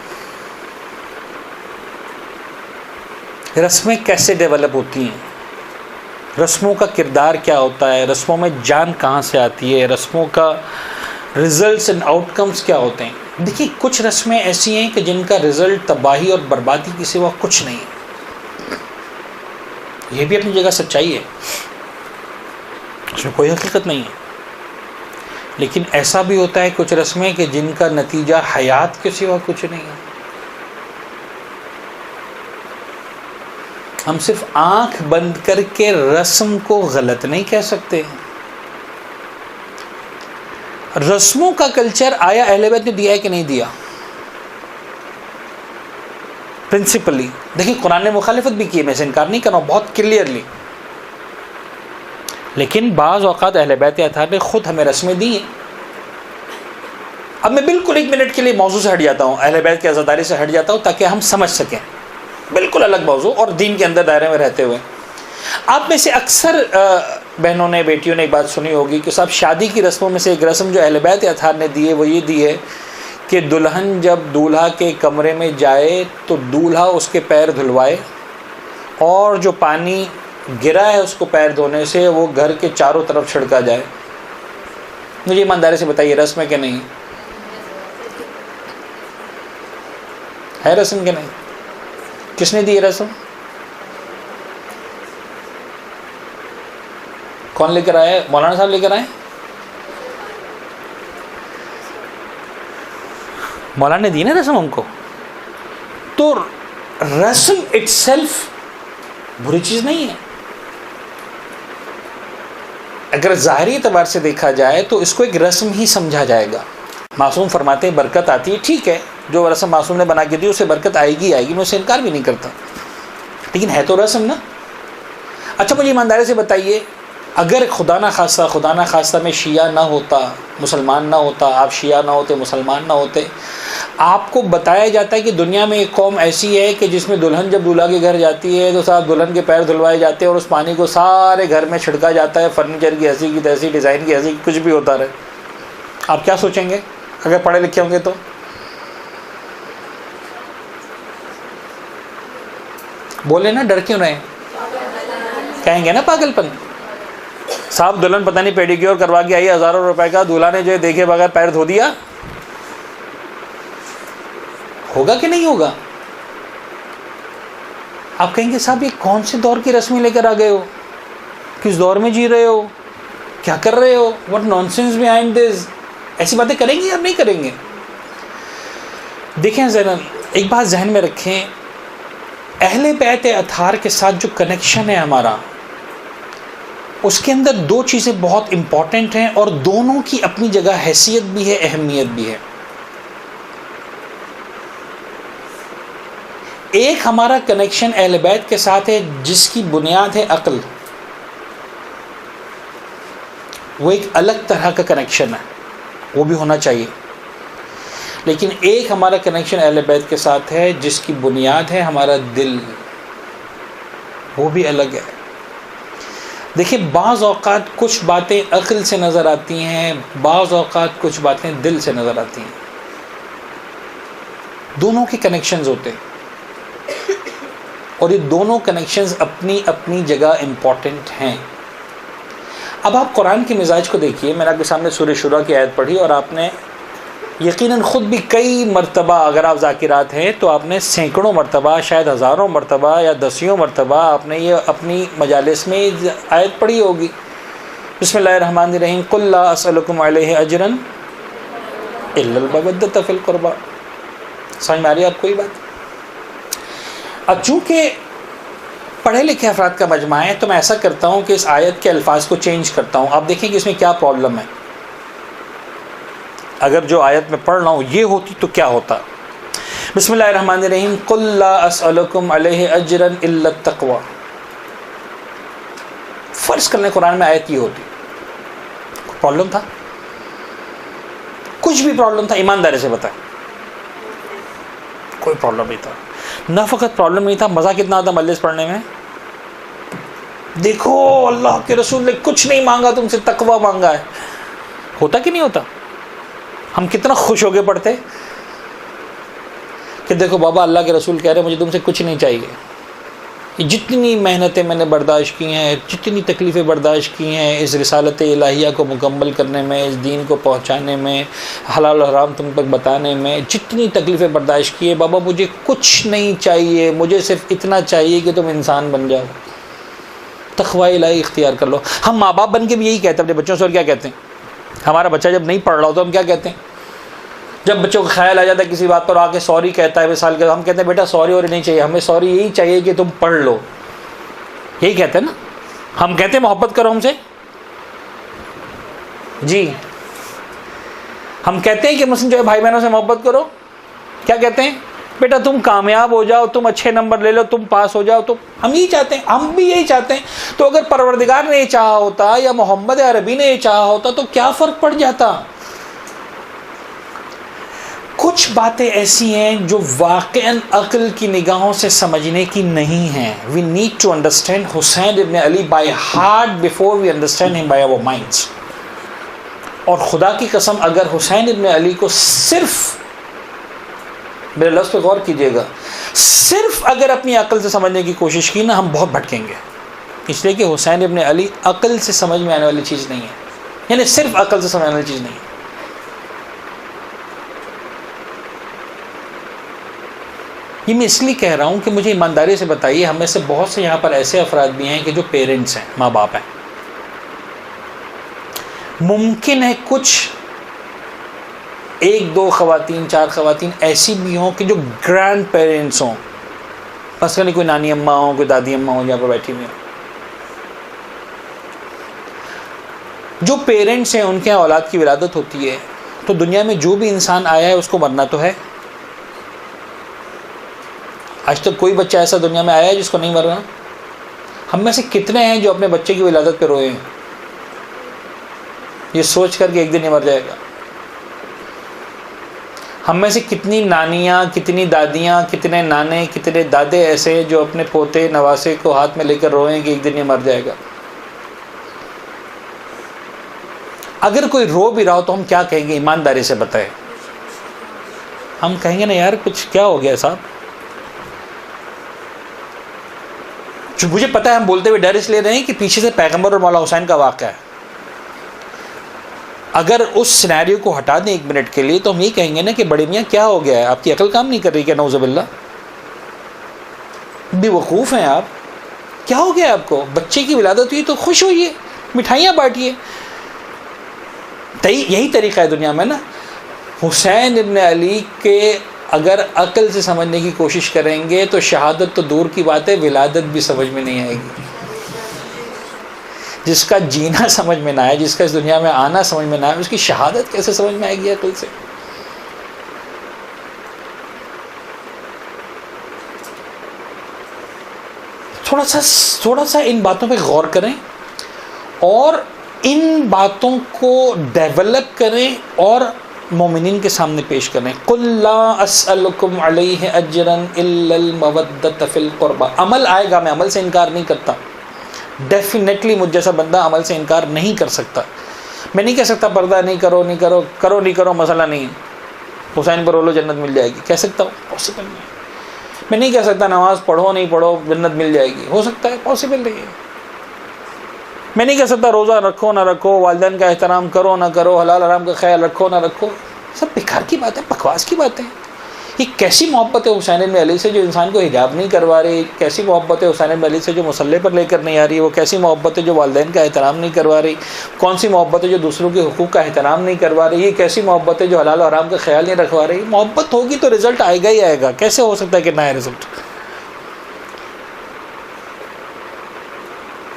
رسمیں کیسے ڈیولپ ہوتی ہیں, رسموں کا کردار کیا ہوتا ہے, رسموں میں جان کہاں سے آتی ہے, رسموں کا ریزلٹس اینڈ آؤٹ کمس کیا ہوتے ہیں؟ دیکھیے کچھ رسمیں ایسی ہیں کہ جن کا رزلٹ تباہی اور بربادی کے سوا کچھ نہیں ہے. یہ بھی اپنی جگہ سچائی ہے، اس میں کوئی حقیقت نہیں ہے. لیکن ایسا بھی ہوتا ہے کچھ رسمیں کہ جن کا نتیجہ حیات کے سوا کچھ نہیں ہے. ہم صرف آنکھ بند کر کے رسم کو غلط نہیں کہہ سکتے. رسموں کا کلچر آیا اہل بیت نے دیا ہے کہ نہیں دیا؟ پرنسپلی دیکھیں، قرآن نے مخالفت بھی کی ہے، میں سے انکار نہیں کر رہا ہوں، بہت کلیئرلی. لیکن بعض اوقات اہل بیت اطہار نے خود ہمیں رسمیں دی ہیں. اب میں بالکل 1 منٹ کے لیے موضوع سے ہٹ جاتا ہوں، اہل بیت کی عزاداری سے ہٹ جاتا ہوں تاکہ ہم سمجھ سکیں. بالکل الگ موضوع اور دین کے اندر دائرے میں رہتے ہوئے. آپ میں سے اکثر بہنوں نے، بیٹیوں نے ایک بات سنی ہوگی کہ صاحب شادی کی رسموں میں سے ایک رسم جو اہل بیت اطہار نے دی ہے وہ یہ دی ہے کہ دلہن جب دولہا کے کمرے میں جائے تو دولہا اس کے پیر دھلوائے، اور جو پانی گرا ہے اس کو پیر دھونے سے وہ گھر کے چاروں طرف چھڑکا جائے. مجھے ایمانداری سے بتائیے رسم ہے کہ نہیں ہے؟ رسم کہ نہیں؟ کس نے دی یہ رسم؟ کون لے کر آئے؟ مولانا صاحب لے کر آئے؟ مولانا نے دی نا رسم ہم کو. تو رسم اٹ سیلف بری چیز نہیں ہے. اگر ظاہری اعتبار سے دیکھا جائے تو اس کو ایک رسم ہی سمجھا جائے گا. معصوم فرماتے ہیں برکت آتی ہے، ٹھیک ہے، جو رسم معصوم نے بنا کے دی اسے برکت آئے گی، میں اسے انکار بھی نہیں کرتا، لیکن ہے تو رسم نا. اچھا مجھے ایمانداری سے بتائیے، اگر خدا نہ خواستہ میں شیعہ نہ ہوتا، مسلمان نہ ہوتا، آپ شیعہ نہ ہوتے، مسلمان نہ ہوتے، آپ کو بتایا جاتا ہے کہ دنیا میں ایک قوم ایسی ہے کہ جس میں دلہن جب دولہا کے گھر جاتی ہے تو صاحب دلہن کے پیر دھلوائے جاتے ہیں اور اس پانی کو سارے گھر میں چھڑکا جاتا ہے، فرنیچر کی ایسی کی تیسی، ڈیزائن کی ایسی، کچھ بھی ہوتا رہے، آپ کیا سوچیں گے اگر پڑھے لکھے ہوں گے تو؟ بولے نا، ڈر کیوں رہے؟ کہیں گے نا پاگل پن. صاحب دلہن پتہ نہیں پیڈیکیور کروا کے آئی ہزاروں روپے کا، دولہا نے جو دیکھے بغیر پیر دھو دیا. ہوگا کہ نہیں ہوگا؟ آپ کہیں گے صاحب یہ کون سے دور کی رسمیں لے کر آ گئے ہو، کس دور میں جی رہے ہو، کیا کر رہے ہو، واٹ نانسنس بیہائنڈ دس. ایسی باتیں کریں گے یا نہیں کریں گے؟ دیکھیں ذرا ایک بات ذہن میں رکھیں، اہل بیت اطہار کے ساتھ جو کنیکشن ہے ہمارا، اس کے اندر 2 چیزیں بہت امپورٹنٹ ہیں اور دونوں کی اپنی جگہ حیثیت بھی ہے، اہمیت بھی ہے. ایک ہمارا کنیکشن اہل بیت کے ساتھ ہے جس کی بنیاد ہے عقل، وہ ایک الگ طرح کا کنیکشن ہے، وہ بھی ہونا چاہیے. لیکن ایک ہمارا کنیکشن اہل بیت کے ساتھ ہے جس کی بنیاد ہے ہمارا دل، وہ بھی الگ ہے. دیکھیں بعض اوقات کچھ باتیں عقل سے نظر آتی ہیں، بعض اوقات کچھ باتیں دل سے نظر آتی ہیں، دونوں کے کنیکشنز ہوتے ہیں اور یہ دونوں کنیکشنز اپنی اپنی جگہ امپورٹنٹ ہیں. اب آپ قرآن کے مزاج کو دیکھیے. میں نے آپ کے سامنے سورہ شورى کی آیت پڑھی اور آپ نے یقیناً خود بھی کئی مرتبہ، اگر آپ ذاکرات ہیں تو آپ نے سینکڑوں مرتبہ، شاید ہزاروں مرتبہ یا دسیوں مرتبہ آپ نے یہ اپنی مجالس میں آیت پڑھی ہوگی. بسم اللہ الرحمن الرحیم، قل لا اسألکم علیہ اجرا الا المودۃ فی القربى. سمجھ میں آ رہی ہے آپ کو یہ بات؟ اب چونکہ پڑھے لکھے افراد کا مجمع ہے تو میں ایسا کرتا ہوں کہ اس آیت کے الفاظ کو چینج کرتا ہوں. آپ دیکھیں کہ اس میں کیا پرابلم ہے. اگر جو آیت میں پڑھ رہا ہوں یہ ہوتی تو کیا ہوتا. بسم اللہ الرحمن الرحیم، قل لا اسألکم علیہ اجرا الا التقوی. فرض کر لیں قرآن میں آیت یہ ہوتی، پرابلم تھا؟ کچھ بھی پرابلم تھا؟ ایمانداری سے بتائیں. کوئی پرابلم نہیں تھا. نہ فقط پرابلم نہیں تھا، مزہ کتنا آتا مجلس پڑھنے میں. دیکھو اللہ کے رسول نے کچھ نہیں مانگا تم سے، تقوی مانگا ہے. ہوتا کہ نہیں ہوتا؟ ہم کتنا خوش ہو کے پڑھتے کہ دیکھو بابا اللہ کے رسول کہہ رہے مجھے تم سے کچھ نہیں چاہیے. جتنی محنتیں میں نے برداشت کی ہیں، جتنی تکلیفیں برداشت کی ہیں اس رسالت الہیہ کو مکمل کرنے میں، اس دین کو پہنچانے میں، حلال و حرام تم تک بتانے میں جتنی تکلیفیں برداشت کی ہے، بابا مجھے کچھ نہیں چاہیے، مجھے صرف اتنا چاہیے کہ تم انسان بن جاؤ. تقوی الہی اختیار کر لو. ہم ماں باپ بن کے بھی یہی کہتے ہیں اپنے بچوں سے. اور کیا کہتے ہیں؟ ہمارا بچہ جب نہیں پڑھ رہا ہوتا ہم کیا کہتے ہیں؟ جب بچوں کو خیال آ جاتا ہے کسی بات پر آ کے سوری کہتا ہے مثال کے، ہم کہتے ہیں بیٹا سوری اور نہیں چاہیے، ہمیں سوری یہی چاہیے کہ تم پڑھ لو. یہی کہتے ہیں نا. ہم کہتے ہیں محبت کرو ہم سے. جی ہم کہتے ہیں کہ مثلا جو ہے بھائی بہنوں سے محبت کرو. کیا کہتے ہیں؟ بیٹا تم کامیاب ہو جاؤ، تم اچھے نمبر لے لو، تم پاس ہو جاؤ. تو ہم یہی چاہتے ہیں، ہم بھی یہی چاہتے ہیں. تو اگر پروردگار نے یہ چاہا ہوتا یا محمد عربی نے یہ چاہا ہوتا تو کیا فرق پڑ جاتا؟ کچھ باتیں ایسی ہیں جو واقعاً عقل کی نگاہوں سے سمجھنے کی نہیں ہیں. We need to understand Hussain ibn Ali by heart before we understand him by our minds. اور خدا کی قسم اگر حسین ابن علی کو صرف، میرے لفظ پہ غور کیجیے گا، صرف اگر اپنی عقل سے سمجھنے کی کوشش کی نا ہم بہت بھٹکیں گے. اس لیے کہ حسین ابن علی عقل سے سمجھ میں آنے والی چیز نہیں ہے، یعنی صرف عقل سے سمجھ آنے والی چیز نہیں ہے. یہ میں اس لیے کہہ رہا ہوں کہ مجھے ایمانداری سے بتائیے، ہم میں سے بہت سے یہاں پر ایسے افراد بھی ہیں کہ جو پیرنٹس ہیں، ماں باپ ہیں. ممکن ہے کچھ ایک دو خواتین، چار خواتین ایسی بھی ہوں کہ جو گرینڈ پیرنٹس ہوں، بس نہیں کوئی نانی اماں ہوں، کوئی دادی اماں ہوں جہاں پر بیٹھی ہوئی ہوں. جو پیرنٹس ہیں ان کے یہاں اولاد کی ولادت ہوتی ہے تو دنیا میں جو بھی انسان آیا ہے اس کو مرنا تو ہے. آج تک کوئی بچہ ایسا دنیا میں آیا ہے جس کو نہیں مرنا؟ ہم میں سے کتنے ہیں جو اپنے بچے کی ولادت پہ روئے ہیں یہ سوچ کر کہ ایک دن یہ مر جائے گا؟ ہم میں سے کتنی نانیاں، کتنی دادیاں، کتنے نانے، کتنے دادے ایسے ہیں جو اپنے پوتے نواسے کو ہاتھ میں لے کر روئے ہیں کہ ایک دن یہ مر جائے گا؟ اگر کوئی رو بھی رہا ہو تو ہم کیا کہیں گے؟ ایمانداری سے بتائیں. ہم کہیں گے نا یار کچھ کیا ہو گیا صاحب. جو مجھے پتا ہے ہم بولتے ہوئے ڈر اس لیے رہے ہیں کہ پیچھے سے پیغمبر اور مولا حسین کا واقعہ ہے. اگر اس سینیریو کو ہٹا دیں ایک منٹ کے لیے تو ہم یہ کہیں گے نا کہ بڑے میاں کیا ہو گیا ہے، آپ کی عقل کام نہیں کر رہی کیا؟ نعوذ باللہ، بے وقوف ہیں آپ. کیا ہو گیا آپ کو؟ بچے کی ولادت ہوئی تو خوش ہوئیے، مٹھائیاں بانٹیے. یہی طریقہ ہے دنیا میں نا. حسین ابن علی کے اگر عقل سے سمجھنے کی کوشش کریں گے تو شہادت تو دور کی بات ہے، ولادت بھی سمجھ میں نہیں آئے گی. جس کا جینا سمجھ میں نہ آئے، جس کا اس دنیا میں آنا سمجھ میں نہ آئے، اس کی شہادت کیسے سمجھ میں آئے گی عقل سے؟ تھوڑا سا ان باتوں پہ غور کریں اور ان باتوں کو ڈیولپ کریں اور مومنین کے سامنے پیش کریں. قُلْ لَا أَسْأَلُكُمْ عَلَيْهِ أَجْرًا إِلَّا الْمَوَدَّةَ فِي الْقُرْبَى. عمل آئے گا، میں عمل سے انکار نہیں کرتا. ڈیفینیٹلی مجھ جیسا بندہ عمل سے انکار نہیں کر سکتا. میں نہیں کہہ سکتا پردہ نہیں کرو نہیں کرو، کرو نہیں کرو مسئلہ نہیں، حسین پر بولو جنت مل جائے گی. کہہ سکتا ہوں؟ پاسبل نہیں. میں نہیں کہہ سکتا نماز پڑھو نہیں پڑھو جنت مل جائے گی. ہو سکتا ہے؟ پاسبل نہیں ہے. میں نہیں کہہ سکتا روزہ رکھو نہ رکھو، والدین کا احترام کرو نہ کرو، حلال حرام کا خیال رکھو نہ رکھو. سب بیکار کی بات ہے، بکواس کی باتیں. یہ کیسی محبت ہے حسین بن علی سے جو انسان کو حجاب نہیں کروا رہی؟ کیسی محبت ہے حسین بن علی سے جو مصلی پر لے کر نہیں آ رہی؟ وہ کیسی محبت ہے جو والدین کا احترام نہیں کروا رہی؟ کون سی محبت ہے جو دوسروں کے حقوق کا احترام نہیں کروا رہی؟ یہ کیسی محبت ہے جو حلال و حرام کا خیال نہیں رکھوا رہی؟ محبت ہوگی تو رزلٹ آئے گا ہی آئے گا. کیسے ہو سکتا ہے کہ نہ آئے رزلٹ؟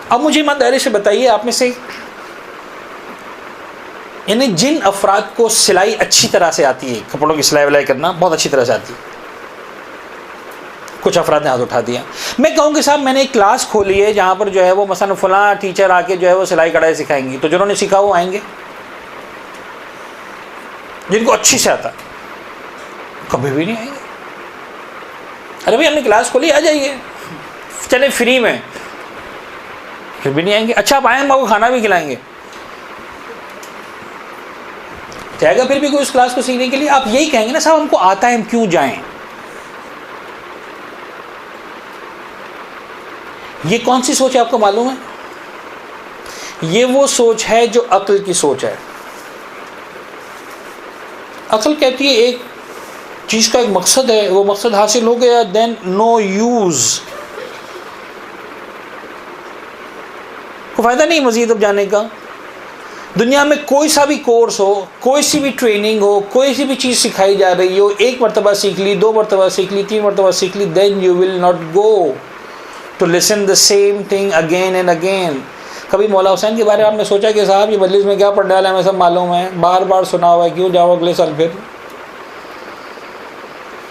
اب مجھے ایمانداری سے بتائیے، آپ میں سے یعنی جن افراد کو سلائی اچھی طرح سے آتی ہے، کپڑوں کی سلائی ولائی کرنا بہت اچھی طرح سے آتی ہے، کچھ افراد نے ہاتھ اٹھا دیا. میں کہوں کہ صاحب میں نے ایک کلاس کھولی ہے جہاں پر جو ہے وہ مثلا فلاں ٹیچر آ کے جو ہے وہ سلائی کڑھائی سکھائیں گی، تو جنہوں نے سیکھا وہ آئیں گے؟ جن کو اچھی سے آتا کبھی بھی نہیں آئیں گے. ارے بھائی ہم نے کلاس کھولی، آ جائیے چلے فری میں، پھر بھی نہیں آئیں گے. اچھا آپ آئیں، ہم آپ کو کھانا بھی کھلائیں گے. جائے گا پھر بھی کوئی اس کلاس کو سیکھنے کے لیے؟ آپ یہی کہیں گے نا صاحب ہم کو آتا ہے، ہم کیوں جائیں؟ یہ کون سی سوچ ہے آپ کو معلوم ہے؟ یہ وہ سوچ ہے جو عقل کی سوچ ہے. عقل کہتی ہے ایک چیز کا ایک مقصد ہے، وہ مقصد حاصل ہو گیا دین نو یوز. کوئی فائدہ نہیں مزید اب جانے کا. دنیا میں کوئی سا بھی کورس ہو, کوئی سی بھی ٹریننگ ہو, کوئی سی بھی چیز سکھائی جا رہی ہو, ایک مرتبہ سیکھ لی, 2 مرتبہ سیکھ لی, 3 مرتبہ سیکھ لی, then you will not go to listen the same thing again and again. کبھی مولا حسین کے بارے میں آپ نے سوچا کہ صاحب یہ مجلس میں کیا پڑھ ڈالا ہے, ہمیں سب معلوم ہے, بار بار سنا ہوا ہے, کیوں جاؤ اگلے سال پھر.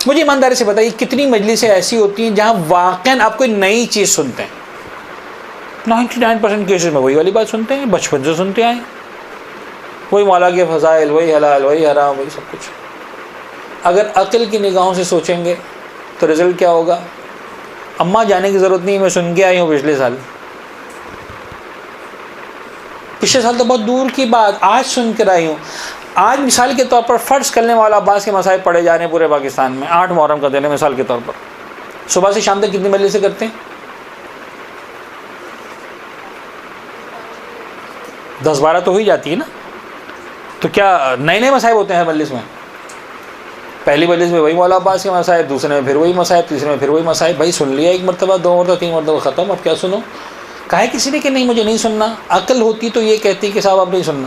مجھے ایمانداری سے بتائیے کتنی مجلسیں ایسی ہوتی ہیں جہاں واقعاً آپ کوئی نئی چیز سنتے ہیں. 99% کیسز میں وہی والی بات سنتے ہیں, بچپن سے سنتے آئے, وہی مولا کے فضائل, وہی حلال, وہی حرام, وہی سب کچھ. اگر عقل کی نگاہوں سے سوچیں گے تو رزلٹ کیا ہوگا؟ اماں جانے کی ضرورت نہیں, میں سن کے آئی ہوں پچھلے سال تو بہت دور کی بات, آج سن کر آئی ہوں. آج مثال کے طور پر فرض کرنے والا عباس کے مصائب پڑھے جا رہے ہیں پورے پاکستان میں, 8 محرم کا دن ہے مثال کے طور پر, صبح سے شام تک کتنی مجلسیں کرتے ہیں؟ 10-12 تو ہو ہی جاتی ہے نا. تو کیا نئے نئے مصائب ہوتے ہیں مجلس میں؟ پہلی مجلس میں وہی مولا عباس کے مصائب, دوسرے میں پھر وہی مصائب, تیسرے میں پھر وہی مصائب. بھائی سن لیا 1 مرتبہ, 2 مرتبہ, 3 مرتبہ, ختم, اب کیا سنو؟ کہا ہے کسی نے کہ نہیں مجھے نہیں سننا. عقل ہوتی تو یہ کہتی کہ صاحب آپ نہیں سننا.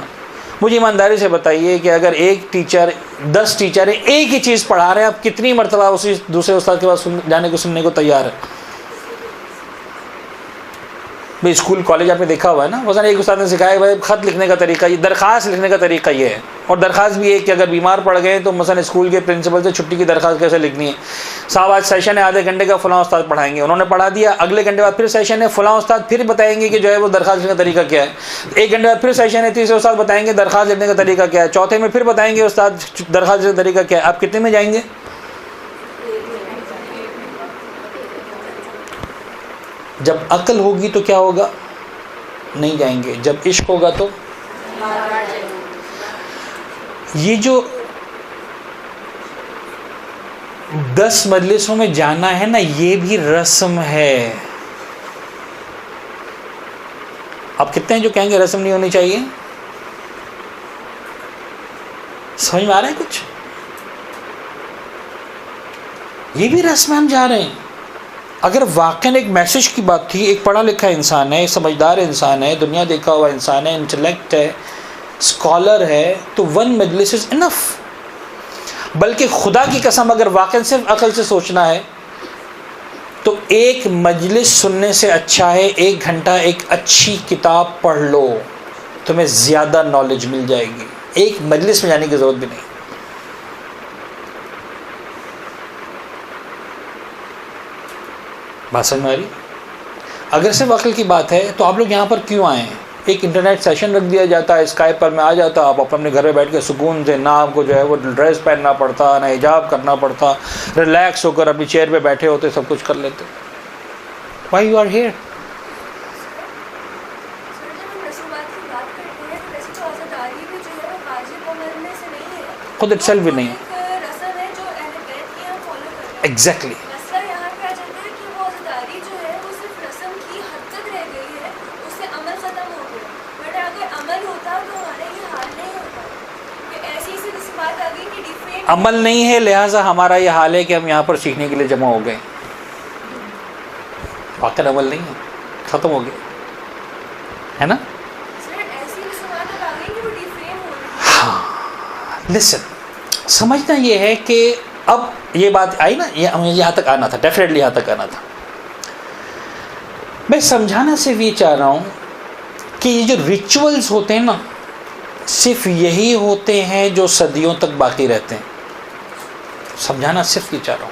مجھے ایمانداری سے بتائیے کہ اگر ایک ٹیچر 10 ٹیچر ایک ہی چیز پڑھا رہے ہیں, آپ کتنی مرتبہ اسی دوسرے استاد کے پاس جانے کو سننے کو تیار ہے؟ بھائی اسکول کالج آپ نے دیکھا ہوا ہے نا, مثلا ایک استاد نے سکھایا بھائی خط لکھنے کا طریقہ یہ, درخواست لکھنے کا طریقہ یہ ہے, اور درخواست بھی ہے کہ اگر بیمار پڑ گئے تو مثلا اسکول کے پرنسپل سے چھٹی کی درخواست کیسے لکھنی ہے. صاحب آج سیشن ہے آدھے گھنٹے کا, فلاں استاد پڑھائیں گے, انہوں نے پڑھا دیا, اگلے گھنٹے بعد پھر سیشن ہے, فلاں استاد پھر بتائیں گے کہ جو ہے وہ درخواست لکھنے کا طریقہ کیا ہے. 1 گھنٹے بعد پھر سیشن ہے, تیسرے استاد بتائیں گے درخواست لکھنے کا طریقہ کیا ہے, چوتھے میں پھر بتائیں گے استاد درخواست لکھنے کا طریقہ کیا ہے. آپ کتنے میں جائیں گے؟ جب عقل ہوگی تو کیا ہوگا؟ نہیں جائیں گے. جب عشق ہوگا تو یہ جو 10 مجلسوں میں جانا ہے نا, یہ بھی رسم ہے. آپ کتنے ہیں جو کہیں گے رسم نہیں ہونی چاہیے؟ سمجھ میں آ رہا ہے کچھ؟ یہ بھی رسم ہے, ہم جا رہے ہیں. اگر واقعاً ایک میسج کی بات تھی, ایک پڑھا لکھا انسان ہے, سمجھدار انسان ہے, دنیا دیکھا ہوا انسان ہے, انٹلیکٹ ہے, اسکالر ہے, تو 1 مجلس از انف. بلکہ خدا کی قسم اگر واقعاً صرف عقل سے سوچنا ہے تو ایک مجلس سننے سے اچھا ہے 1 گھنٹہ ایک اچھی کتاب پڑھ لو, تمہیں زیادہ نالج مل جائے گی. ایک مجلس میں جانے کی ضرورت بھی نہیں. بات سمجھ میں آ رہی؟ اگر صرف عقل کی بات ہے تو آپ لوگ یہاں پر کیوں آئے ہیں؟ ایک انٹرنیٹ سیشن رکھ دیا جاتا ہے, اسکائپ پر میں آ جاتا, آپ اپنے گھر میں بیٹھ کے سکون سے, نہ آپ کو جو ہے وہ ڈریس پہننا پڑتا, نہ حجاب کرنا پڑتا, ریلیکس ہو کر اپنی چیئر پہ بیٹھے ہوتے, سب کچھ کر لیتے. Why you are here? خود اٹ سیلف بھی نہیں ہے. ایگزیکٹلی. عمل نہیں ہے, لہٰذا ہمارا یہ حال ہے کہ ہم یہاں پر سیکھنے کے لیے جمع ہو گئے. واقعی عمل نہیں ہے, ختم ہو گیا ہے نا. ہاں لسن, سمجھنا یہ ہے کہ اب یہ بات آئی نا, یہاں تک آنا تھا, ڈیفینیٹلی یہاں تک آنا تھا. میں سمجھانا صرف یہ چاہ رہا ہوں کہ یہ جو ریچولز ہوتے ہیں نا, صرف یہی ہوتے ہیں جو صدیوں تک باقی رہتے ہیں. سمجھانا صرف یہ چاہ رہا ہوں.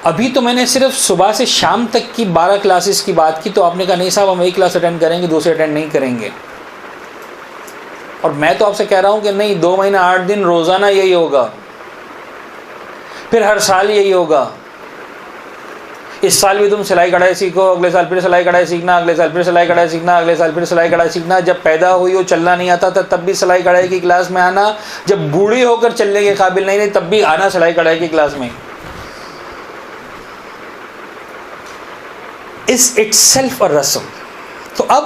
ابھی تو میں نے صرف صبح سے شام تک کی 12 کلاسز کی بات کی, تو آپ نے کہا نہیں صاحب ہم ایک کلاس اٹینڈ کریں گے, دوسرے اٹینڈ نہیں کریں گے. اور میں تو آپ سے کہہ رہا ہوں کہ نہیں, 2 مہینہ 8 دن روزانہ یہی ہوگا, پھر ہر سال یہی ہوگا. اس سال بھی تم سلائی کڑھائی سیکھو, اگلے سال پھر سلائی کڑھائی سیکھنا, اگلے سال پھر سلائی کڑھائی سیکھنا, اگلے سال پھر سلائی کڑھائی سیکھنا. جب پیدا ہوئی ہو چلنا نہیں آتا تھا تب بھی سلائی کڑھائی کی کلاس میں آنا, جب بوڑھی ہو کر چلنے کے قابل نہیں رہی تب بھی آنا سلائی کڑھائی کی کلاس میں. اس اٹ سیلف اور رسم. تو اب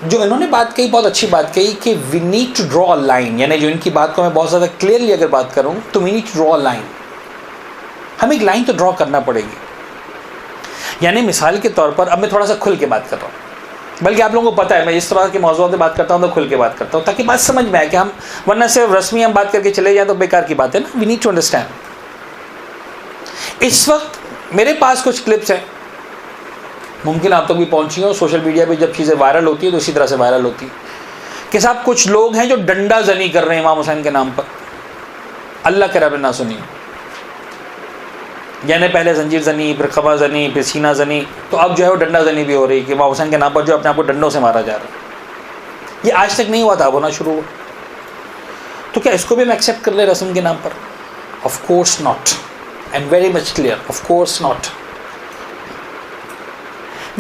جو انہوں نے بات کہی, بہت اچھی بات کہی کہ we need to draw a line, یعنی جو ان کی بات کو میں بہت زیادہ کلیئرلی اگر بات کروں تو we need to draw a line. ہمیں ایک لائن تو ڈرا کرنا پڑے گی. یعنی مثال کے طور پر اب میں تھوڑا سا کھل کے بات کر رہا ہوں، بلکہ آپ لوگوں کو پتہ ہے میں اس طرح کے موضوعات پہ بات کرتا ہوں تو کھل کے بات کرتا ہوں تاکہ بات سمجھ میں آئے کہ ہم ورنہ صرف رسمی ہم بات کر کے چلے جائیں تو بیکار کی بات ہے نا. We need to understand. اس وقت میرے پاس کچھ کلپس ہیں، ممکن آپ تک بھی پہنچی ہوں. سوشل میڈیا پہ جب چیزیں وائرل ہوتی ہیں تو اسی طرح سے وائرل ہوتی ہیں کہ صاحب کچھ لوگ ہیں جو ڈنڈا زنی کر رہے ہیں امام حسین کے نام پر. اللہ کے رب نے نہ سنی، یعنی پہلے زنجیر زنی، پھر خبا زنی، پھر سینہ زنی، تو اب جو ہے وہ ڈنڈا زنی بھی ہو رہی کہ امام حسین کے نام پر جو اپنے آپ کو ڈنڈوں سے مارا جا رہا ہے. یہ آج تک نہیں ہوا تھا، اب ہونا شروع ہوا. تو کیا اس کو بھی ہم ایکسیپٹ کر لیں رسم کے نام پر؟ Of course not, and very much clear, of course not.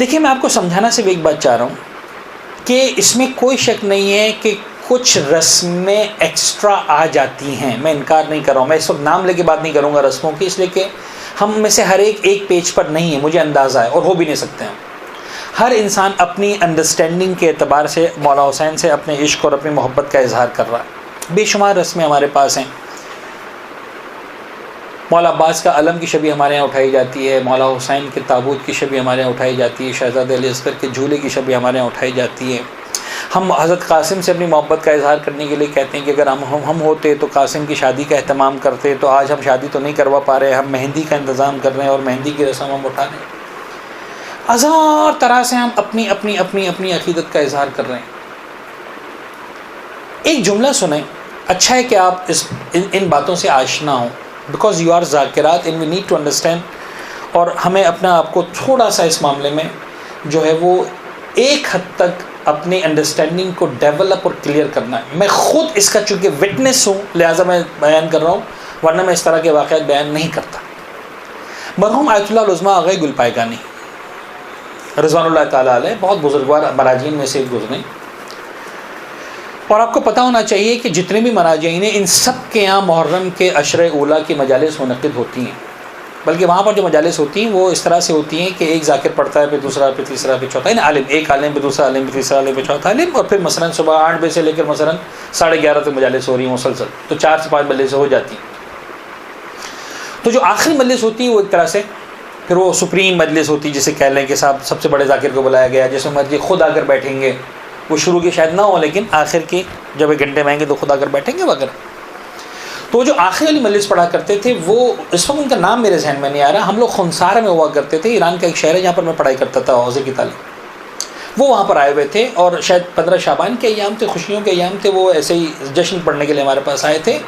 دیکھیے میں آپ کو سمجھانا صرف ایک بات چاہ رہا ہوں کہ اس میں کوئی شک نہیں ہے کہ کچھ رسمیں ایکسٹرا آ جاتی ہیں، میں انکار نہیں کر رہا ہوں. میں اس وقت نام لے کے بات نہیں کروں گا رسموں کی، اس لیے کہ ہم میں سے ہر ایک پیج پر نہیں ہے، مجھے اندازہ ہے اور ہو بھی نہیں سکتے ہیں. ہر انسان اپنی انڈرسٹینڈنگ کے اعتبار سے مولا حسین سے اپنے عشق اور اپنی محبت کا اظہار کر رہا ہے. بے شمار رسمیں ہمارے پاس ہیں. مولا عباس کا علم کی شبیہ ہمارے یہاں اٹھائی جاتی ہے، مولا حسین کے تابوت کی شبیہ ہمارے یہاں اٹھائی جاتی ہے، شہزادہ علی اصغر کے جھولے کی شبیہ ہمارے یہاں اٹھائی جاتی ہے. ہم حضرت قاسم سے اپنی محبت کا اظہار کرنے کے لیے کہتے ہیں کہ اگر ہم ہوتے تو قاسم کی شادی کا اہتمام کرتے. تو آج ہم شادی تو نہیں کروا پا رہے، ہم مہندی کا انتظام کر رہے ہیں اور مہندی کی رسم ہم اٹھا رہے ہیں. ہزار طرح سے ہم اپنی اپنی اپنی اپنی عقیدت کا اظہار کر رہے ہیں. ایک جملہ سنیں، اچھا ہے کہ آپ ان باتوں سے آشنا ہوں، بیکاز یو آر ذاکرات and we need to understand. اور ہمیں اپنا آپ کو تھوڑا سا اس معاملے میں جو ہے وہ ایک حد تک اپنی انڈرسٹینڈنگ کو ڈیولپ اور کلیئر کرنا ہے. میں خود اس کا چونکہ وٹنس ہوں لہٰذا میں بیان کر رہا ہوں، ورنہ میں اس طرح کے واقعات بیان نہیں کرتا. مرحوم آیت اللہ العظمیٰ آغا گل پائگانی رضوان اللہ تعالیٰ علیہ بہت بزرگوار مراجعین میں سے گزرے، اور آپ کو پتہ ہونا چاہیے کہ جتنے بھی مراجعین ہیں ان سب کے یہاں محرم کے عشر اولیٰ کی مجالس منعقد ہوتی ہیں. بلکہ وہاں پر جو مجالس ہوتی ہیں وہ اس طرح سے ہوتی ہیں کہ ایک ذاکر پڑھتا ہے، پھر دوسرا، پھر تیسرا، پھر چوتھا، یعنی عالم، ایک عالم پہ دوسرا عالم، پھر تیسرا عالم، پھر چوتھا عالم، اور پھر مثلاً صبح 8 بجے سے لے کر مثلاً 11:30 تک مجالس ہو رہی ہیں مسلسل، تو 4 سے 5 مجلس ہو جاتی ہیں. تو جو آخری مجلس ہوتی ہے وہ ایک طرح سے پھر وہ سپریم مجلس ہوتی ہے، جسے کہہ لیں کہ صاحب سب سے بڑے ذاکر کو بلایا گیا، جس میں مرضی خود آ کر بیٹھیں گے. وہ شروع کی شاید نہ ہو لیکن آخر کی جب 1 گھنٹے میں آئیں گے تو خود آ کر بیٹھیں گے وغیرہ. تو جو آخری والی مجلس پڑھا کرتے تھے وہ اس وقت ان کا نام میرے ذہن میں نہیں آ رہا، ہم لوگ خنسار میں ہوا کرتے تھے، ایران کا ایک شہر ہے جہاں پر میں پڑھائی کرتا تھا حوزے کی تعلیم. وہ وہاں پر آئے ہوئے تھے اور شاید 15 شعبان کے ایام تھے، خوشیوں کے ایام تھے، وہ ایسے ہی جشن پڑھنے کے لیے ہمارے پاس آئے تھے.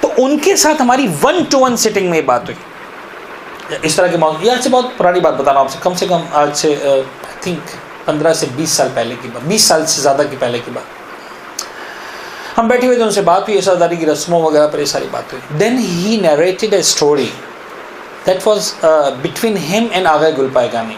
تو ان کے ساتھ ہماری 1-to-1 سٹنگ میں یہ بات ہوئی. اس طرح کے موضوع، یہ آج سے بہت پرانی بات بتا رہا ہوں آپ سے کم آج سے آئی تھنک 15 سے 20 سال پہلے کی بات، 20 سال سے زیادہ کی پہلے کی بات. ہم بیٹھے ہوئے تھے، ان سے بات ہوئی عزاداری کی رسموں وغیرہ پر، یہ ساری بات ہوئی. Then he narrated a story that was between him and Agha Gul Paighani.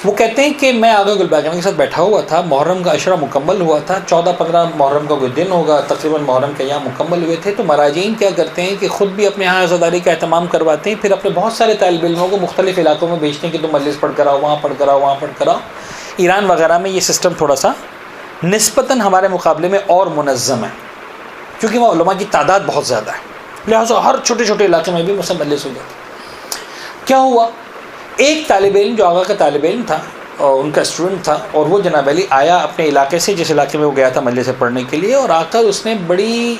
وہ کہتے ہیں کہ میں آغا گل پائگانی کے ساتھ بیٹھا ہوا تھا، محرم کا عشرہ مکمل ہوا تھا، 14-15 محرم کا کوئی دن ہوگا، تقریباً محرم کے ایام مکمل ہوئے تھے. تو مراجعین کیا کرتے ہیں کہ خود بھی اپنے یہاں عزاداری کا اہتمام کرواتے ہیں، پھر اپنے بہت سارے طالب علموں کو مختلف علاقوں میں بھیجتے ہیں کہ تم مجلس پڑھ کر آؤ، وہاں پڑھ کر آؤ، وہاں پڑھ کر آؤ. ایران وغیرہ میں یہ سسٹم تھوڑا سا نسبتاً ہمارے مقابلے میں اور منظم ہے، کیونکہ وہاں علماء کی تعداد بہت زیادہ ہے، لہٰذا ہر چھوٹے چھوٹے علاقے میں بھی مثلا مجلس ہو جاتی. کیا ہوا، ایک طالب علم جو آغا کا طالب علم تھا اور ان کا اسٹوڈنٹ تھا، اور وہ جناب علی آیا اپنے علاقے سے، جس علاقے میں وہ گیا تھا مجلس سے پڑھنے کے لیے، اور آ کر اس نے بڑی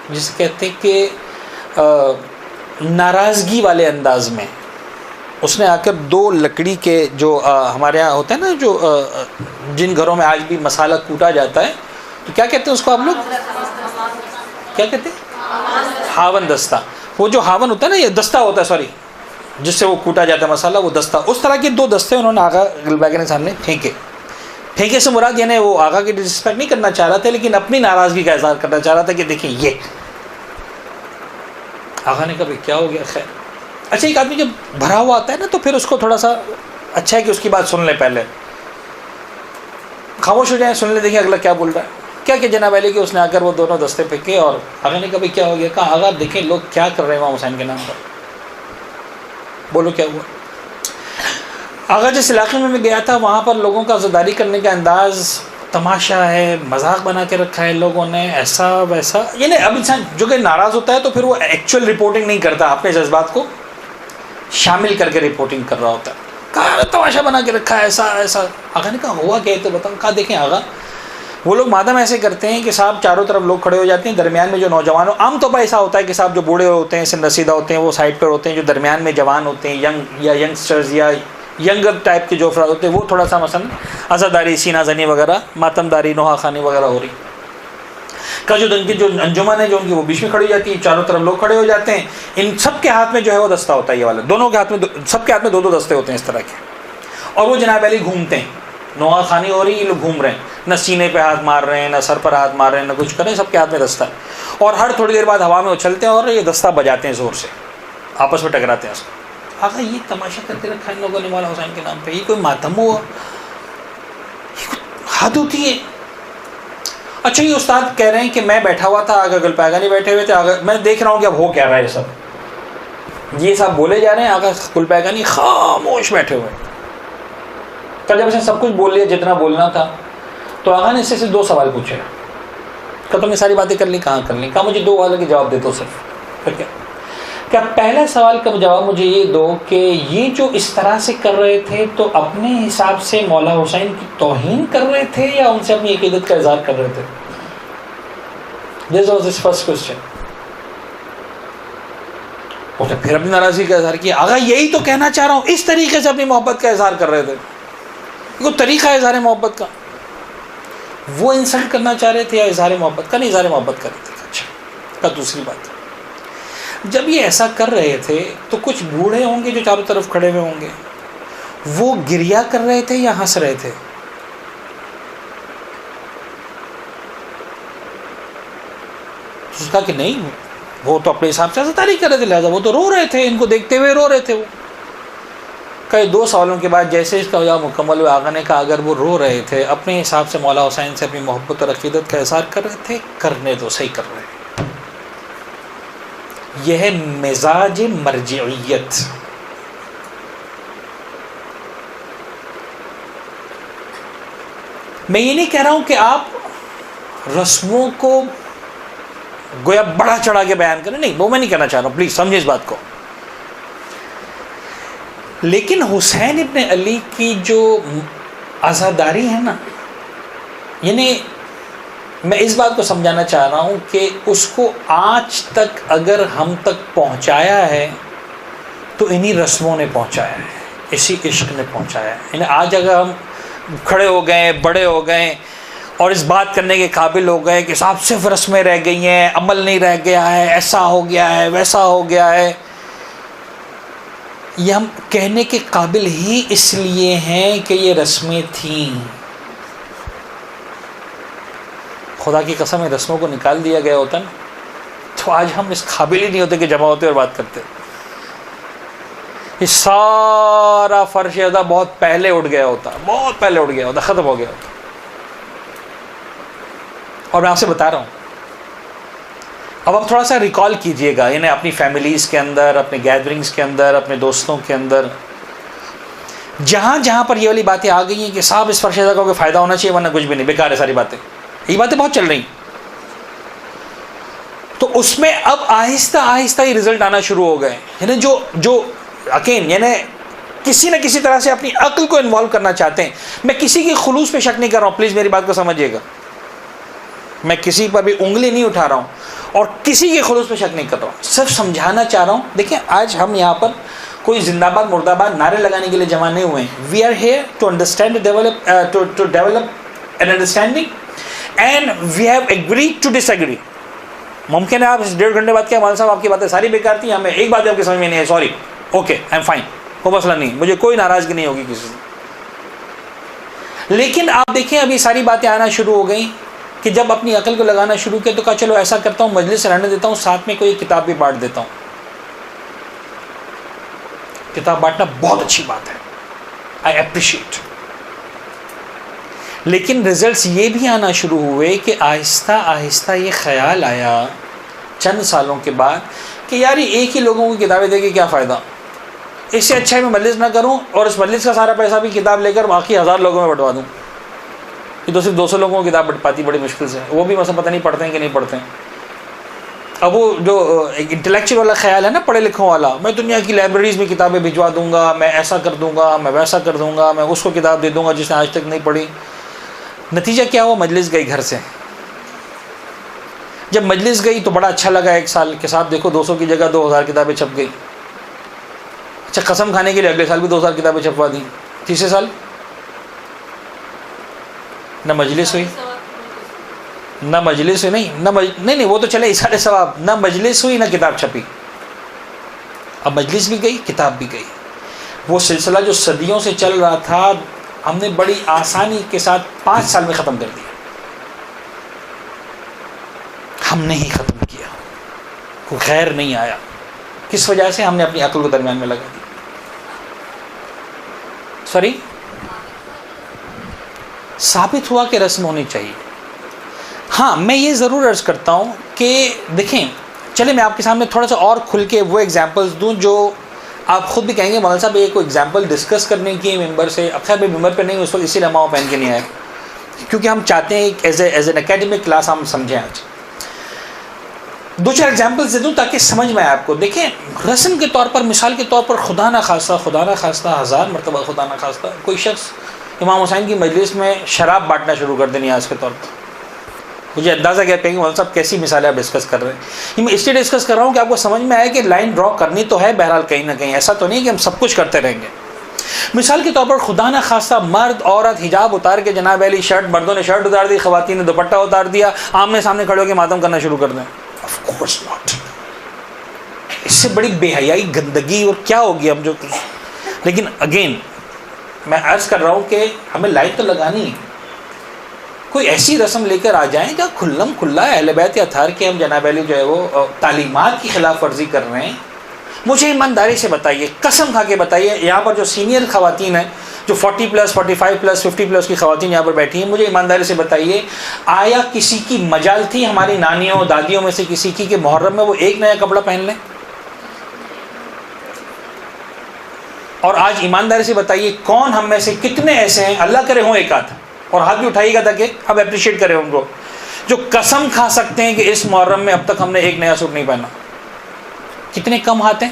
جسے کہتے ہیں کہ ناراضگی والے انداز میں اس نے آ کر 2 لکڑی کے جو ہمارے یہاں ہوتا ہے نا، جو جن گھروں میں آج بھی مسالہ کوٹا جاتا ہے، تو کیا کہتے ہیں اس کو آپ لوگ، کیا کہتے ہیں، ہاون دستہ. وہ جو ہاون ہوتا ہے نا، یہ دستہ ہوتا ہے، سوری، جس سے وہ کوٹا جاتا ہے مسالہ، وہ دستہ. اس طرح کے 2 دستے انہوں نے آغا گل پائگانی کے سامنے پھینکے سے مراد یعنی وہ آغا کی ڈسرسپیکٹ نہیں کرنا چاہ رہا تھا، لیکن اپنی ناراضگی کا اظہار کرنا چاہ رہا تھا کہ دیکھیں یہ. آغا نے کہا بھائی کیا ہو گیا، خیر. اچھا، ایک آدمی جب بھرا ہوا آتا ہے نا تو پھر اس کو تھوڑا سا اچھا ہے کہ اس کی بات سن لیں، پہلے خاموش ہو جائیں، سن لیں، دیکھیں اگلا کیا بول رہا ہے. کیا کہ جناب علی کہ اس نے آ کر وہ دونوں دستے پھینکے، اور آغا نے کہا بھائی کیا ہو گیا. کہا آغا دیکھیں لوگ کیا کر رہے ہیں امام حسین کے نام پر، بولو کیا ہوا. آغا جس علاقے میں گیا تھا وہاں پر لوگوں کا عزاداری کرنے کا انداز تماشا ہے، مذاق بنا کے رکھا ہے لوگوں نے، ایسا ویسا. یعنی اب انسان جو کہ ناراض ہوتا ہے تو پھر وہ ایکچوئل رپورٹنگ نہیں کرتا اپنے جذبات کو شامل کر کے رپورٹنگ کر رہا ہوتا ہے. کہا تماشا بنا کے رکھا ہے ایسا ایسا. آقا نے کہا ہوا کیا تو بتاؤ. کہا دیکھیں آقا وہ لوگ ماتم ایسے کرتے ہیں کہ صاحب چاروں طرف لوگ کھڑے ہو جاتے ہیں, درمیان میں جو نوجوان ہو, عام طور پر ایسا ہوتا ہے کہ صاحب جو بوڑھے ہوتے ہیں سن رسیدہ ہوتے ہیں وہ سائڈ پر ہوتے ہیں, جو درمیان میں جوان ہوتے ہیں ینگ یا ینگسٹرز یا ینگر ٹائپ کے جو افراد ہوتے ہیں وہ تھوڑا سا مثلا عزاداری سینہ زنی وغیرہ ماتم داری نوحہ خوانی وغیرہ ہو رہی کا جو ان کی جو انجمن ہے جو ان کی وہ بیچ میں کھڑی ہو جاتی ہے, چاروں طرف لوگ کھڑے ہو جاتے ہیں. ان سب کے ہاتھ میں جو ہے وہ دستہ ہوتا ہے, یہ والا دونوں کے ہاتھ میں سب کے ہاتھ میں دو دو دستے ہوتے ہیں اس طرح کے, اور وہ جناب علی گھومتے ہیں. نوحہ خوانی ہو رہی ہے, یہ لوگ گھوم رہے ہیں, نہ سینے پہ ہاتھ مار رہے ہیں نہ سر پر ہاتھ مار رہے ہیں نہ کچھ کر رہے ہیں, سب کے ہاتھ میں دستہ ہے. اور ہر تھوڑی دیر بعد ہوا میں اچھلتے ہیں اور یہ دستہ بجاتے ہیں زور سے, آپس میں ٹکراتے ہیں. آقا یہ تماشا کرتے رکھا ان لوگوں نے مولا حسین کے نام پہ, یہ کوئی ماتم ہوا, یہ کوئی حد ہوتی ہے. اچھا یہ استاد کہہ رہے ہیں کہ میں بیٹھا ہوا تھا, آگا گلپاگانی بیٹھے ہوئے تھے, آگا میں دیکھ رہا ہوں کہ اب ہو کیا رہا ہے, یہ سب بولے جا رہے ہیں, آگا گلپاگانی خاموش بیٹھے ہوئے. تو جب اس نے سب کچھ بول لیا جتنا بولنا تھا تو آغا نے اس سے صرف 2 سوال پوچھے. کہ تم نے ساری باتیں کر لی, کہاں کر لی؟ کہا مجھے 2 سوالوں کے جواب دے دو صرف. کیا پہلا سوال کا جواب مجھے یہ دو کہ یہ جو اس طرح سے کر رہے تھے تو اپنے حساب سے مولا حسین کی توہین کر رہے تھے یا ان سے اپنی عقیدت کا اظہار کر رہے تھے؟ This was his first question. اس نے پھر اپنی ناراضگی کا اظہار کیا. آغا یہی تو کہنا چاہ رہا ہوں, اس طریقے سے اپنی محبت کا اظہار کر رہے تھے. کوئی طریقہ ہے اظہار محبت کا, وہ انسلٹ کرنا چاہ رہے تھے یا اظہار محبت کا؟ نہیں, اظہار محبت کر رہے تھے. اچھا کا دوسری بات, جب یہ ایسا کر رہے تھے تو کچھ بوڑھے ہوں گے جو چاروں طرف کھڑے ہوئے ہوں گے, وہ گریہ کر رہے تھے یا ہنس رہے تھے؟ اس کا کہ نہیں, وہ تو اپنے حساب سے عزاداری کر رہے تھے, لہٰذا وہ تو رو رہے تھے, ان کو دیکھتے ہوئے رو رہے تھے. وہ کئی 2 سوالوں کے بعد جیسے اس کا جواب مکمل ہوا, آقا نے کہا اگر وہ رو رہے تھے اپنے حساب سے مولا حسین سے اپنی محبت اور عقیدت کا اظہار کر رہے تھے, کرنے دو, صحیح کر رہے ہیں. یہ ہے مزاج مرجعیت. میں یہ نہیں کہہ رہا ہوں کہ آپ رسموں کو گویا بڑا چڑھا کے بیان کریں, نہیں, وہ میں نہیں کہنا چاہ رہا ہوں, پلیز سمجھے اس بات کو. لیکن حسین ابن علی کی جو عزاداری ہے نا, یعنی میں اس بات کو سمجھانا چاہ رہا ہوں کہ اس کو آج تک اگر ہم تک پہنچایا ہے تو انہی رسموں نے پہنچایا ہے, اسی عشق نے پہنچایا ہے. یعنی آج اگر ہم کھڑے ہو گئے, بڑے ہو گئے اور اس بات کرنے کے قابل ہو گئے کہ صاحب صرف رسمیں رہ گئی ہیں, عمل نہیں رہ گیا ہے, ایسا ہو گیا ہے, ویسا ہو گیا ہے, یہ ہم کہنے کے قابل ہی اس لیے ہیں کہ یہ رسمیں تھیں. خدا کی قسم ہے رسموں کو نکال دیا گیا ہوتا نا تو آج ہم اس قابل ہی نہیں ہوتے کہ جمع ہوتے اور بات کرتے. یہ سارا فرش ادا بہت پہلے اٹھ گیا ہوتا, بہت پہلے اٹھ گیا ہوتا, ختم ہو گیا ہوتا. اور میں آپ سے بتا رہا ہوں, اب آپ تھوڑا سا ریکال کیجئے گا, یعنی اپنی فیملیز کے اندر, اپنے گیدرنگز کے اندر, اپنے دوستوں کے اندر, جہاں جہاں پر یہ والی باتیں آ گئی ہیں کہ صاحب اس فرش ادا کا فائدہ ہونا چاہیے ورنہ کچھ بھی نہیں, بیکار ہے ساری باتیں, یہ باتیں بہت چل رہی ہیں. تو اس میں اب آہستہ آہستہ یہ رزلٹ آنا شروع ہو گئے. یعنی جو اکین یعنی کسی نہ کسی طرح سے اپنی عقل کو انوالو کرنا چاہتے ہیں. میں کسی کی خلوص پہ شک نہیں کر رہا ہوں, پلیز میری بات کو سمجھیے گا, میں کسی پر بھی انگلی نہیں اٹھا رہا ہوں اور کسی کے خلوص پہ شک نہیں کر رہا ہوں, صرف سمجھانا چاہ رہا ہوں. دیکھیں آج ہم یہاں پر کوئی زندہ باد مردہ باد نعرے لگانے کے لیے جمع نہیں ہوئے ہیں. We are here to understand to develop an understanding and we have agreed to disagree. ممکن ہے آپ اس 1.5 گھنٹے بعد کیا مال صاحب آپ کی باتیں ساری بیکار تھیں, ہمیں ایک بات آپ کی سمجھ میں نہیں ہے, sorry, okay I am fine, کوئی مسئلہ نہیں, مجھے کوئی ناراضگی نہیں ہوگی کسی سے. لیکن آپ دیکھیں ابھی ساری باتیں آنا شروع ہو گئیں کہ جب اپنی عقل کو لگانا شروع کیا تو کہا چلو ایسا کرتا ہوں, مجلس رہنے دیتا ہوں, ساتھ میں کوئی کتاب بھی بانٹ دیتا ہوں. کتاب بانٹنا بہت اچھی بات ہے, آئی اپریشیٹ. لیکن رزلٹس یہ بھی آنا شروع ہوئے کہ آہستہ آہستہ یہ خیال آیا چند سالوں کے بعد کہ یار یہ ایک ہی لوگوں کو کتابیں دے کے کیا فائدہ, اس سے اچھا ہے میں مجلس نہ کروں اور اس مجلس کا سارا پیسہ بھی کتاب لے کر باقی 1000 لوگوں میں بٹوا دوں. یہ تو صرف 200 لوگوں کو کتاب بٹ پاتی بڑی مشکل سے, وہ بھی مثلا پتہ نہیں پڑھتے ہیں کہ نہیں پڑھتے ہیں. اب وہ جو ایک انٹلیکچوئل والا خیال ہے نا پڑھے لکھوں والا، میں دنیا کی لائبریریز میں کتابیں بھجوا دوں گا، میں ایسا کر دوں گا، میں ویسا کر دوں گا، میں اس کو کتاب دے دوں گا جس نے آج تک نہیں پڑھی. نتیجہ کیا ہوا؟ مجلس گئی گھر سے. جب مجلس گئی تو بڑا اچھا لگا، ایک سال کے ساتھ دیکھو 200 کی جگہ 2000 کتابیں چھپ گئی. اچھا قسم کھانے کے لیے اگلے سال بھی 2000 کتابیں چھپوا دیں. تیسرے سال نہ مجلس ہوئی، نہ مجلس ہوئی، نہیں وہ تو چلے اثار ثواب، نہ مجلس ہوئی نہ کتاب چھپی. اب مجلس بھی گئی، کتاب بھی گئی. وہ سلسلہ جو صدیوں سے چل رہا تھا ہم نے بڑی آسانی کے ساتھ 5 سال میں ختم کر دیا. ہم نے ہی ختم کیا، کوئی خیر نہیں آیا. کس وجہ سے؟ ہم نے اپنی عقل کو درمیان میں لگا دی. سوری، ثابت ہوا کہ رسم ہونی چاہیے. ہاں میں یہ ضرور عرض کرتا ہوں کہ دیکھیں، چلے میں آپ کے سامنے تھوڑا سا اور کھل کے وہ ایگزامپلس دوں جو آپ خود بھی کہیں گے مولانا صاحب یہ کوئی ایگزامپل ڈسکس کرنے کی ممبر سے. اب خیر میں ممبر پہ نہیں، اس وقت اسی لمحہ پہن کے نہیں آیا کیونکہ ہم چاہتے ہیں ایز این اکیڈمک کلاس ہم سمجھیں. آج 2-4 ایگزامپلس دے دوں تاکہ سمجھ میں آئے آپ کو. دیکھیں رسم کے طور پر، مثال کے طور پر، خدا نہ خواستہ 1000 مرتبہ خدا نہ خواستہ کوئی شخص امام حسین کی مجلس میں شراب بانٹنا شروع کر دے نیاز کے طور پر. مجھے اندازہ کیا کہیں گے مولانا صاحب کیسی مثالیں آپ ڈسکس کر رہے ہیں. یہ میں اس لیے ڈسکس کر رہا ہوں کہ آپ کو سمجھ میں آئے کہ لائن ڈرا کرنی تو ہے بہرحال کہیں نہ کہیں. ایسا تو نہیں کہ ہم سب کچھ کرتے رہیں گے. مثال کے طور پر خدا نہ خواستہ مرد عورت حجاب اتار کے جناب علی شرٹ، مردوں نے شرٹ اتار دی، خواتین نے دوپٹہ اتار دیا، آمنے سامنے کھڑے ہو کے ماتم کرنا شروع کر دیں. Of course not. اس سے بڑی بے حیائی، گندگی اور کیا ہوگی ہم جو. لیکن اگین میں عرض کر رہا ہوں کہ ہمیں لائن تو لگانی ہے. کوئی ایسی رسم لے کر آ جائیں جہاں کھلم کھلا اہل بیت اطہار کے ہم جناب علی جو ہے وہ تعلیمات کی خلاف ورزی کر رہے ہیں. مجھے ایمانداری سے بتائیے، قسم کھا کے بتائیے، یہاں پر جو سینئر خواتین ہیں جو 40+، 45+، 50+ کی خواتین یہاں پر بیٹھی ہیں، مجھے ایمانداری سے بتائیے آیا کسی کی مجال تھی ہماری نانیوں دادیوں میں سے کسی کی کہ محرم میں وہ ایک نیا کپڑا پہن لیں؟ اور آج ایمانداری سے بتائیے کون ہم میں سے کتنے ایسے ہیں، اللہ کرے ہوں ایک آدھ، اور ہاتھ بھی اٹھائیے گا تاکہ ہم اپریشیٹ کریں ان کو، جو قسم کھا سکتے ہیں کہ اس محرم میں اب تک ہم نے ایک نیا سوٹ نہیں پہنا. کتنے کم ہاتھ ہیں،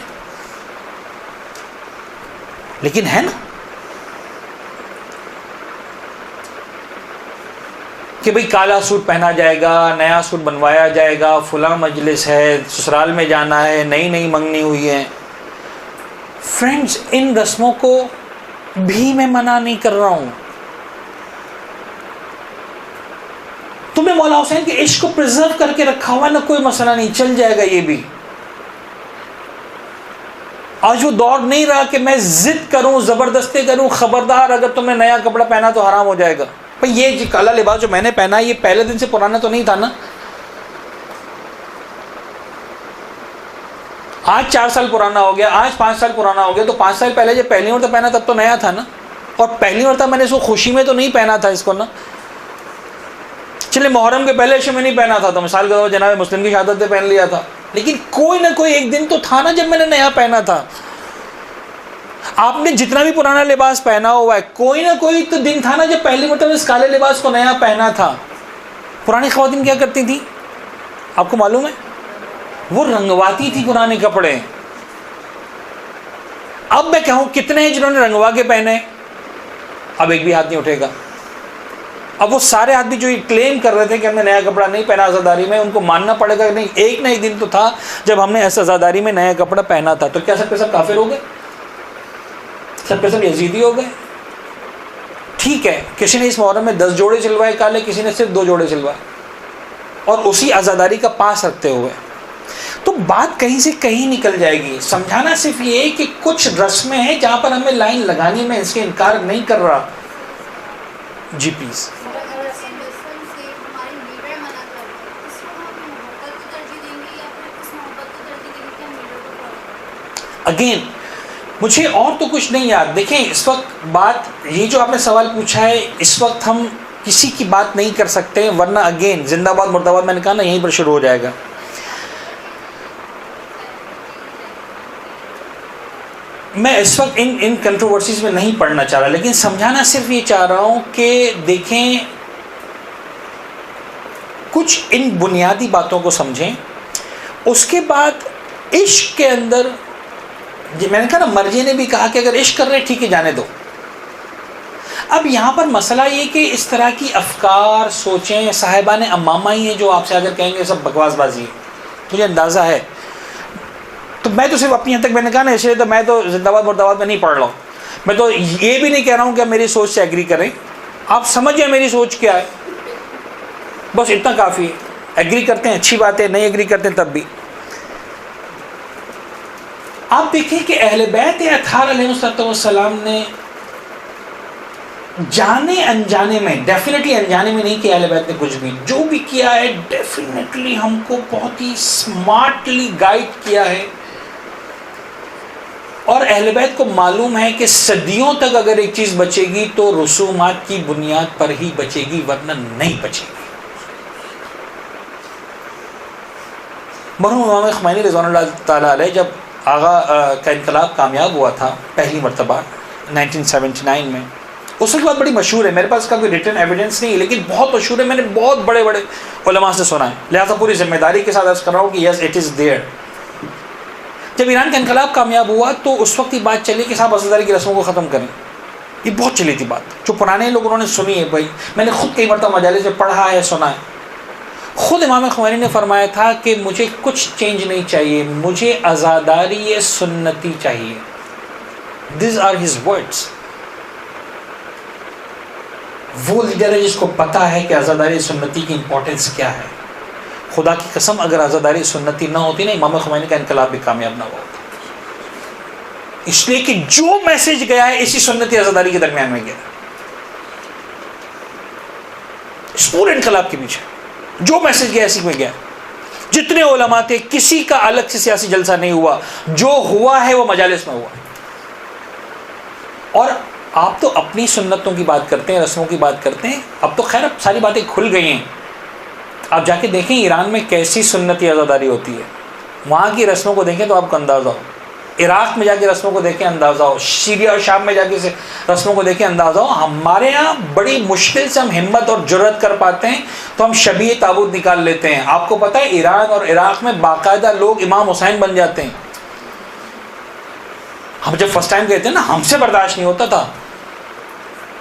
لیکن ہے نا کہ بھئی کالا سوٹ پہنا جائے گا، نیا سوٹ بنوایا جائے گا، فلاں مجلس ہے، سسرال میں جانا ہے، نئی منگنی ہوئی ہے. فرینڈز ان رسموں کو بھی میں منع نہیں کر رہا ہوں. تمہیں مولا حسین کے عشق کو پرزرو کر کے رکھا ہوا نہ، کوئی مسئلہ نہیں، چل جائے گا. یہ بھی آج وہ دور نہیں رہا کہ میں ضد کروں، زبردستی کروں، خبردار اگر تم نے نیا کپڑا پہنا تو حرام ہو جائے گا. بھئی یہ کالا لباس جو میں نے پہنا یہ پہلے دن سے پرانا تو نہیں تھا نا. آج 4 سال پرانا ہو گیا، آج 5 سال پرانا ہو گیا، تو 5 سال پہلے جب پہلی مرتبہ پہنا تب تو نیا تھا نا. اور پہلی مرتبہ میں نے اس کو خوشی میں تو نہیں پہنا تھا اس کو نا. چلے محرم کے پہلے سے میں نہیں پہنا تھا تو مثال کے طور پر جناب مسلم کی شہادت پہ پہن لیا تھا، لیکن کوئی نہ کوئی ایک دن تو تھا نا جب میں نے نیا پہنا تھا. آپ نے جتنا بھی پرانا لباس پہنا ہوا ہے، کوئی نہ کوئی تو دن تھا نا جب پہلی مرتبہ اس کالے لباس کو نیا پہنا تھا. پرانی خواتین کیا کرتی تھیں آپ کو معلوم ہے؟ وہ رنگواتی تھی پرانے کپڑے. اب میں کہوں کتنے ہیں جنہوں نے رنگوا کے پہنے؟ اب ایک بھی ہاتھ نہیں اٹھے گا. اب وہ سارے آدمی جو یہ کلیم کر رہے تھے کہ ہم نے نیا کپڑا نہیں پہنا عزاداری میں، ان کو ماننا پڑے گا کہ نہیں، ایک نہ ایک دن تو تھا جب ہم نے ایسا عزاداری میں نیا کپڑا پہنا تھا. تو کیا سب کے سب کافر ہو گئے؟ سب کے سب یزیدی ہو گئے؟ ٹھیک ہے، کسی نے اس محرم میں 10 جوڑے سلوائے کالے، کسی نے صرف 2 جوڑے سلوائے، اور اسی عزاداری کا پاس رکھتے ہوئے. تو بات کہیں سے کہیں نکل جائے گی. سمجھانا صرف یہ کہ کچھ رسمیں ہیں جہاں پر ہمیں لائن لگانی، میں اس کے انکار نہیں کر رہا. جی پلیز. اگین مجھے اور تو کچھ نہیں یاد. دیکھیں اس وقت بات یہ جو آپ نے سوال پوچھا ہے، اس وقت ہم کسی کی بات نہیں کر سکتے، ورنہ اگین زندہ باد مردہ باد میں نے کہا نا یہیں پر شروع ہو جائے گا. میں اس وقت ان کنٹروورسیز میں نہیں پڑھنا چاہ رہا، لیکن سمجھانا صرف یہ چاہ رہا ہوں کہ دیکھیں کچھ ان بنیادی باتوں کو سمجھیں. اس کے بعد عشق کے اندر میں نے کہا نا، مرجے نے بھی کہا کہ اگر عشق کر رہے ٹھیک ہے جانے دو. اب یہاں پر مسئلہ یہ کہ اس طرح کی افکار سوچیں صاحبان امامہ ہی ہیں جو آپ سے اگر کہیں گے سب بکواس بازی ہے، مجھے اندازہ ہے. تو میں تو صرف اپنی حد تک میں نے کہا نا، اس لیے تو میں تو زندہ باد مرد آباد میں نہیں پڑھ رہا ہوں. میں تو یہ بھی نہیں کہہ رہا ہوں کہ میری سوچ سے ایگری کریں، آپ سمجھیں میری سوچ کیا ہے، بس اتنا کافی ہے. ایگری کرتے ہیں اچھی بات ہے، نہیں ایگری کرتے ہیں تب بھی. آپ دیکھیں کہ اہل بیت اطہار علیہ السلام نے جانے انجانے میں، ڈیفینیٹلی انجانے میں نہیں کہ اہل بیت نے کچھ بھی، جو بھی کیا ہے ڈیفینیٹلی ہم کو بہت ہی سمارٹلی گائیڈ کیا ہے. اور اہل بیت کو معلوم ہے کہ صدیوں تک اگر ایک چیز بچے گی تو رسومات کی بنیاد پر ہی بچے گی، ورنہ نہیں بچے گی. مرحوم امام خمینی رضوان اللہ تعالیٰ علیہ جب آغا کا انقلاب کامیاب ہوا تھا پہلی مرتبہ 1979 میں، اس کے بعد بڑی مشہور ہے، میرے پاس اس کا کوئی ریٹن ایویڈنس نہیں ہے لیکن بہت مشہور ہے، میں نے بہت بڑے بڑے علماء سے سنا ہے، لہٰذا پوری ذمہ داری کے ساتھ عرض کر رہا ہوں کہ یس اٹ از دیئر. جب ایران کا انقلاب کامیاب ہوا تو اس وقت یہ بات چلی کہ صاحب عزاداری کی رسموں کو ختم کریں. یہ بہت چلی تھی بات، جو پرانے لوگ انہوں نے سنی ہے. بھائی میں نے خود کئی مرتبہ مجالس میں پڑھا ہے، سنا ہے. خود امام خمینی نے فرمایا تھا کہ مجھے کچھ چینج نہیں چاہیے، مجھے عزاداری سنتی چاہیے. These are his words. وہ لیڈر ہے جس کو پتا ہے کہ عزاداری سنتی کی امپورٹنس کیا ہے. خدا کی قسم اگر عزاداری سنتی نہ ہوتی نا، امام خمینی کا انقلاب بھی کامیاب نہ ہوتا. اس لیے کہ جو میسج گیا ہے اسی سنتی عزاداری کے درمیان میں گیا، اس پورے انقلاب کے پیچھے جو میسج گیا اسی میں گیا. جتنے علماء تھے کسی کا الگ سے سیاسی جلسہ نہیں ہوا، جو ہوا ہے وہ مجالس میں ہوا. اور آپ تو اپنی سنتوں کی بات کرتے ہیں، رسموں کی بات کرتے ہیں. اب تو خیر اب ساری باتیں کھل گئی ہیں. آپ جا کے دیکھیں ایران میں کیسی سنتی عزاداری ہوتی ہے، وہاں کی رسموں کو دیکھیں تو آپ کو اندازہ ہو. عراق میں جا کے رسموں کو دیکھیں اندازہ ہو، سیریا اور شام میں جا کے رسموں کو دیکھیں اندازہ ہو. ہمارے ہاں بڑی مشکل سے ہم ہمت اور جرأت کر پاتے ہیں تو ہم شبیہ تابوت نکال لیتے ہیں. آپ کو پتہ ہے ایران اور عراق میں باقاعدہ لوگ امام حسین بن جاتے ہیں. ہم جب فرسٹ ٹائم گئے تھے نا، ہم سے برداشت نہیں ہوتا تھا.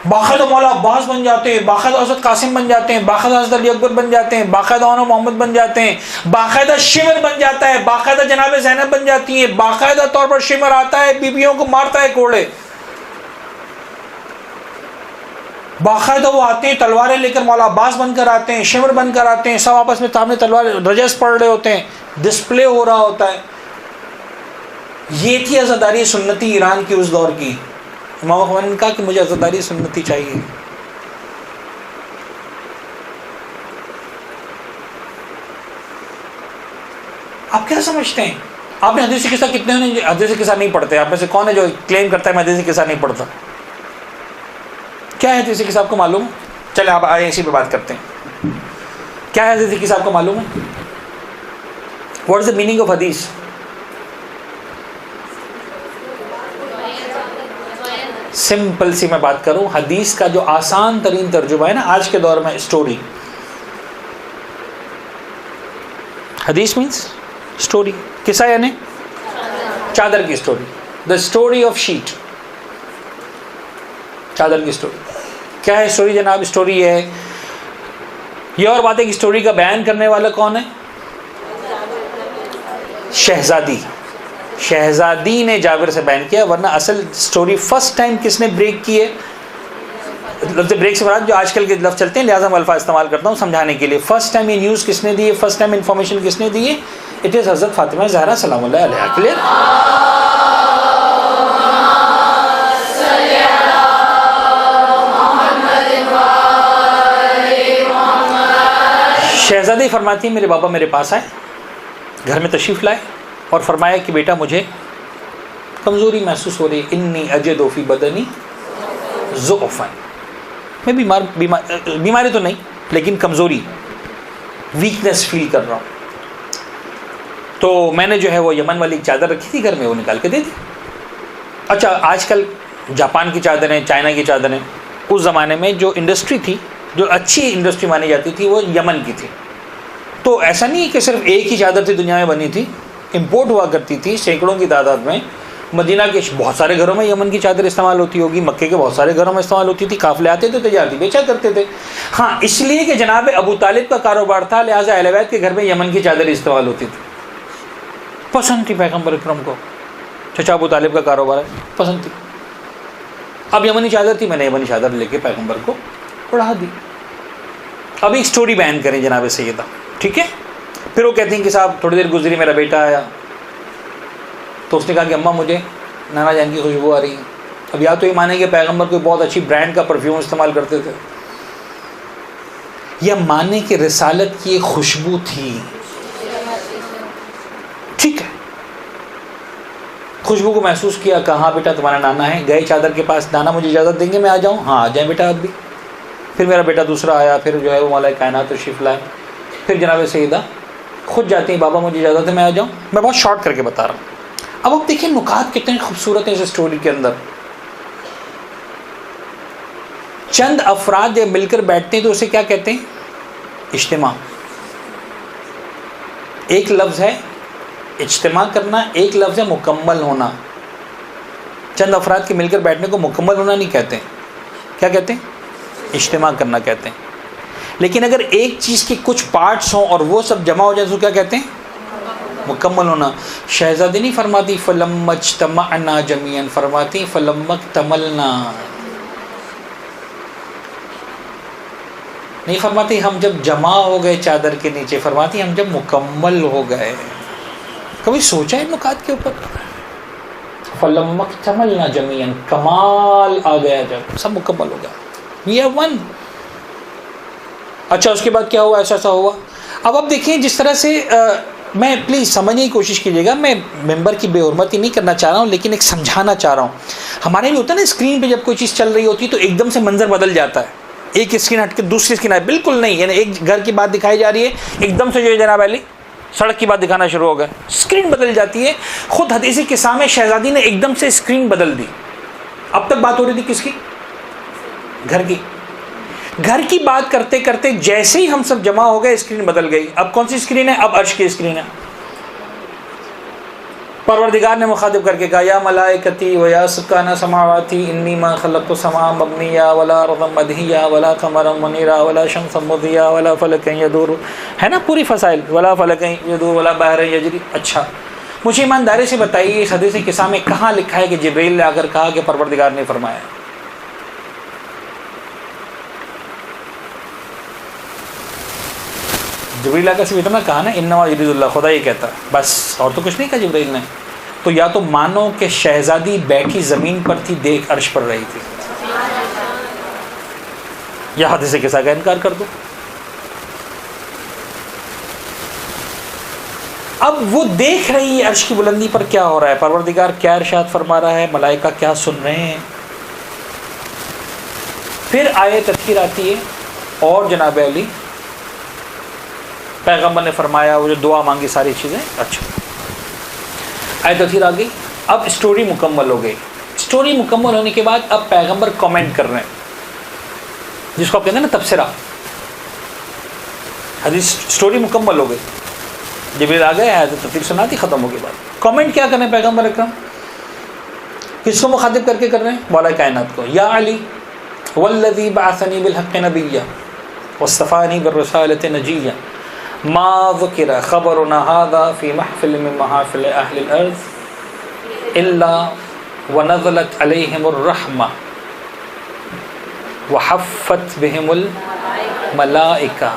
باقاعدہ مولا عباس بن جاتے ہیں، باقاعدہ حضرت قاسم بن جاتے ہیں، باقاعدہ حضرت علی اکبر بن جاتے ہیں، باقاعدہ عنو محمد بن جاتے ہیں، باقاعدہ شمر بن جاتا ہے، باقاعدہ جناب زینب بن جاتی ہیں، باقاعدہ طور پر شمر آتا ہے بیویوں کو مارتا ہے کوڑے. باقاعدہ وہ آتے ہیں تلواریں لے کر، مولا عباس بن کر آتے ہیں، شمر بن کر آتے ہیں، سب آپس میں سامنے تلوار رجس پڑھ رہے ہوتے ہیں، ڈسپلے ہو رہا ہوتا ہے. یہ تھی عزاداری سنتی ایران کی اس دور کی. امام خمینی نے کہا کہ مجھے عزاداری سنتی چاہیے. آپ کیا سمجھتے ہیں؟ آپ نے حدیث قصہ کتنے ہیں جو حدیث قصہ نہیں پڑھتے؟ آپ میں سے کون ہے جو کلیم کرتا ہے میں حدیث قصہ نہیں پڑھتا؟ کیا ہے حدیث قصہ آپ کو معلوم؟ چلے آپ آئے اسی پہ بات کرتے ہیں. کیا ہے حدیث قصہ آپ کو معلوم ہے؟ What is the meaning of حدیث؟ سمپل سی میں بات کروں، حدیث کا جو آسان ترین ترجمہ ہے نا آج کے دور میں، اسٹوری. حدیث مینس اسٹوری. قصہ یعنی چادر کی story. The story of sheet, چادر کی اسٹوری. کیا ہے اسٹوری جناب؟ اسٹوری یہ ہے، یہ اور بات ہے کہ اسٹوری کا بیان کرنے والا کون ہے؟ شہزادی. شہزادی نے جابر سے بیان کیا، ورنہ اصل سٹوری فرسٹ ٹائم کس نے بریک کی ہے؟ لفظ بریک سے مراد جو آج کل کے لفظ چلتے ہیں، لہٰذا میں الفاظ استعمال کرتا ہوں سمجھانے کے لیے. فرسٹ ٹائم یہ نیوز کس نے دی ہے، فرسٹ ٹائم انفارمیشن کس نے دی ہے؟ اٹ از حضرت فاطمہ زہرا سلام اللہ علیہا. کلیئر؟ شہزادی فرماتی ہے میرے بابا میرے پاس آئے، گھر میں تشریف لائے اور فرمایا کہ بیٹا مجھے کمزوری محسوس ہو رہی ہے. انی اجد فی بدنی ضعفا، میں بیماری تو نہیں لیکن کمزوری، ویکنس فیل کر رہا ہوں. تو میں نے جو ہے وہ یمن والی چادر رکھی تھی گھر میں، وہ نکال کے دے دی. اچھا آج کل جاپان کی چادریں، چائنا کی چادریں، اس زمانے میں جو انڈسٹری تھی، جو اچھی انڈسٹری مانی جاتی تھی وہ یمن کی تھی. تو ایسا نہیں کہ صرف ایک ہی چادر تھی دنیا میں بنی تھی، امپورٹ ہوا کرتی تھی سینکڑوں کی تعداد میں. مدینہ کے بہت سارے گھروں میں یمن کی چادر استعمال ہوتی ہوگی، مکے کے بہت سارے گھروں میں استعمال ہوتی تھی، قافلے آتے تھے، تجارتی بیچا کرتے تھے. ہاں اس لیے کہ جناب ابو طالب کا کاروبار تھا، لہٰذا اہل بیت کے گھر میں یمن کی چادر استعمال ہوتی تھی. پسند تھی پیغمبر اکرم کو، چچا ابو طالب کا کاروبار ہے، پسند تھی. اب یمنی چادر تھی، میں نے یمنی چادر لے کے پیغمبر کو اڑا دی. اب ایک سٹوری بیان کریں جناب سیدہ، ٹھیک ہے. پھر وہ کہتے ہیں کہ صاحب تھوڑی دیر گزری میرا بیٹا آیا، تو اس نے کہا کہ اماں مجھے نانا جان کی خوشبو آ رہی ہے. اب یا تو یہ مانیں کہ پیغمبر کوئی بہت اچھی برانڈ کا پرفیوم استعمال کرتے تھے، یا مانیں کہ رسالت کی ایک خوشبو تھی. ٹھیک ہے، خوشبو کو محسوس کیا، کہاں بیٹا تمہارا نانا ہے. گئے چادر کے پاس، نانا مجھے اجازت دیں گے میں آ جاؤں؟ ہاں آ جائیں بیٹا آپ بھی. پھر میرا بیٹا دوسرا آیا، پھر جو ہے وہ مولا کائنات تشریف لائے. پھر جناب سیدہ خود جاتی ہیں، بابا مجھے اجازت ہے میں آ جاؤں. میں بہت شارٹ کر کے بتا رہا ہوں. اب آپ دیکھیں نکات کتنے خوبصورت ہیں اس اسٹوری کے اندر. چند افراد جب مل کر بیٹھتے ہیں تو اسے کیا کہتے ہیں؟ اجتماع. ایک لفظ ہے اجتماع کرنا، ایک لفظ ہے مکمل ہونا. چند افراد کے مل کر بیٹھنے کو مکمل ہونا نہیں کہتے ہیں، کیا کہتے ہیں؟ اجتماع کرنا کہتے ہیں. لیکن اگر ایک چیز کے کچھ پارٹس ہوں اور وہ سب جمع ہو جائے تو کیا کہتے ہیں؟ مکمل ہونا. شہزادی نہیں فرماتی فلما اجتمعنا جميعا، فرماتی فلما اکتملنا. نہیں فرماتی ہم جب جمع ہو گئے چادر کے نیچے، فرماتی ہم جب مکمل ہو گئے. کبھی سوچا ہے نکات کے اوپر؟ فلما اکتملنا جميعا، کمال آ گیا، جب سب مکمل ہو گیا، وی آر ون. اچھا اس کے بعد کیا ہوا؟ ایسا ہوا. اب آپ دیکھیں جس طرح سے میں پلیز سمجھنے کی کوشش کیجیے گا، میں ممبر کی بے حرمتی نہیں کرنا چاہ رہا ہوں، لیکن ایک سمجھانا چاہ رہا ہوں. ہمارے بھی ہوتا ہے نا اسکرین پہ جب کوئی چیز چل رہی ہوتی ہے تو ایک دم سے منظر بدل جاتا ہے، ایک اسکرین ہٹ کے دوسری اسکرین آئے. بالکل نہیں، یعنی ایک گھر کی بات دکھائی جا رہی ہے، ایک دم سے جو ہے جناب علی سڑک کی بات دکھانا شروع ہو گیا، اسکرین بدل جاتی ہے. خود حدیثی قصہ میں شہزادی نے ایک دم سے اسکرین بدل دی. اب تک بات ہو رہی تھی کس کی؟ گھر کی. گھر کی بات کرتے کرتے جیسے ہی ہم سب جمع ہو گئے اسکرین بدل گئی. اب کون سی اسکرین ہے؟ اب عرش کی اسکرین ہے. پروردگار نے مخاطب کر کے کہا یا ملائکتی و یا سکان سماواتی انی ما خلقت السماء مبنیا ولا ارضا مدحیا ولا قمرا منیرا ولا شمسا مضیا ولا فلکا یدور، ہے نا پوری فصائل، ولا فلکا یدور ولا بحر یجری. اچھا مجھے ایمانداری سے بتائیے اس حدیث قصہ میں کہاں لکھا ہے کہ جبریل نے آ کر کہا کہ پروردگار نے فرمایا؟ جبریل آ کر صرف اتنا کہا نا انما یرید اللہ، خدا یہ کہتا ہے بس، اور تو کچھ نہیں کہا جبریل نے. تو یا تو مانو کہ شہزادی بیٹھی زمین پر تھی، دیکھ عرش پر رہی تھی، یا حدیث قصہ کا انکار کر دو. اب وہ دیکھ رہی ہے عرش کی بلندی پر کیا ہو رہا ہے، پروردگار کیا ارشاد فرما رہا ہے، ملائکہ کیا سن رہے ہیں. پھر آیت تذکیر آتی ہے اور جناب علی پیغمبر نے فرمایا وہ جو دعا مانگی ساری چیزیں. اچھا آیت تذکیر آ گئی. اب اسٹوری مکمل ہو گئی. اسٹوری مکمل ہونے کے بعد اب پیغمبر کامنٹ کر رہے ہیں، جس کو آپ کہتے ہیں نا تبصرہ. حدیث اسٹوری مکمل ہو گئی، جبریل آ گئے، آیت تفسیر سنا دی، ختم ہو گئی بات. کامنٹ کیا کریں پیغمبر اکرم؟ کس کو مخاطب کر کے کر رہے ہیں؟ مولا کائنات کو. یا علی والذی بعثنی بالحق نبیا واصطفانی بالرسالۃ نجیا ما ذکر خبرنا هذا في محفل من محافل اہل الارض الا ونزلت علیہم الرحمہ وحفت بہم الملائکہ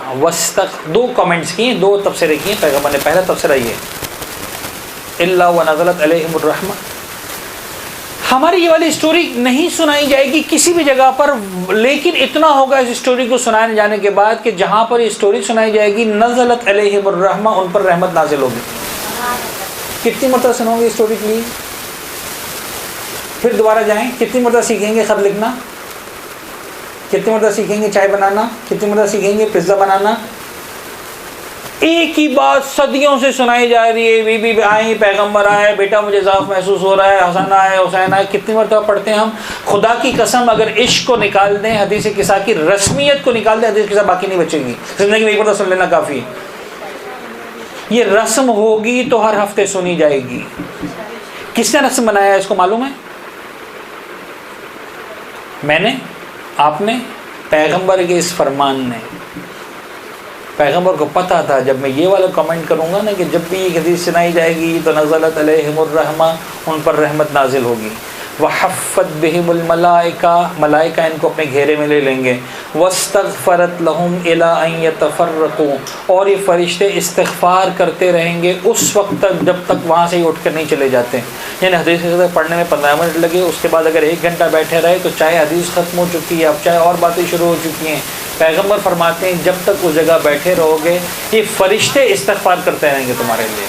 دو کامنٹس کیے، دو تبصرے کیے پیغمبر نے. پہلا تبصرہ یہ الا ونزلت علیہم الرحمہ. ہماری یہ والی اسٹوری نہیں سنائی جائے گی کسی بھی جگہ پر، لیکن اتنا ہوگا اس اسٹوری کو سنائے جانے کے بعد کہ جہاں پر یہ اسٹوری سنائی جائے گی نزلت علیہم الرحمہ، ان پر رحمت نازل ہوگی. کتنی مرتبہ سنو گے اسٹوری کے لیے؟ پھر دوبارہ جائیں، کتنی مرتبہ سیکھیں گے خط لکھنا؟ کتنی مرتبہ سیکھیں گے چائے بنانا؟ کتنی مرتبہ سیکھیں گے پیزا بنانا؟ ایک ہی بات صدیوں سے سنائی جا رہی ہے، بی بی آئیں، پیغمبر آئے، بیٹا مجھے ضعف محسوس ہو رہا ہے، حسن آئے، حسین آئے. کتنی مرتبہ پڑھتے ہیں ہم؟ خدا کی قسم اگر عشق کو نکال دیں، حدیث قصہ کی رسمیت کو نکال دیں، حدیث قصہ باقی نہیں بچے گی. زندگی میں ایک مرتبہ سن لینا کافی ہے. یہ رسم ہوگی تو ہر ہفتے سنی جائے گی. کس نے رسم بنایا ہے اس کو معلوم ہے؟ میں نے، آپ نے، پیغمبر کے اس فرمان نے. پیغمبر کو پتا تھا جب میں یہ والا کمنٹ کروں گا نا کہ جب بھی یہ حدیث سنائی جائے گی تو نزلت علیہم الرحمہ، ان پر رحمت نازل ہوگی. وحفت بہم الملائکہ، ملائکہ ان کو اپنے گھیرے میں لے لیں گے. واستغفرت لہم الی ان یتفرقوا، اور یہ فرشتے استغفار کرتے رہیں گے اس وقت تک جب تک وہاں سے ہی اٹھ کر نہیں چلے جاتے. یعنی حدیث پڑھنے میں 15 منٹ لگے، اس کے بعد اگر 1 گھنٹہ بیٹھے رہے تو چاہے حدیث ختم ہو چکی ہے، اب چاہے اور باتیں شروع ہو چکی ہیں، پیغمبر فرماتے ہیں جب تک اس جگہ بیٹھے رہو گے یہ فرشتے استغفار کرتے رہیں گے تمہارے لیے.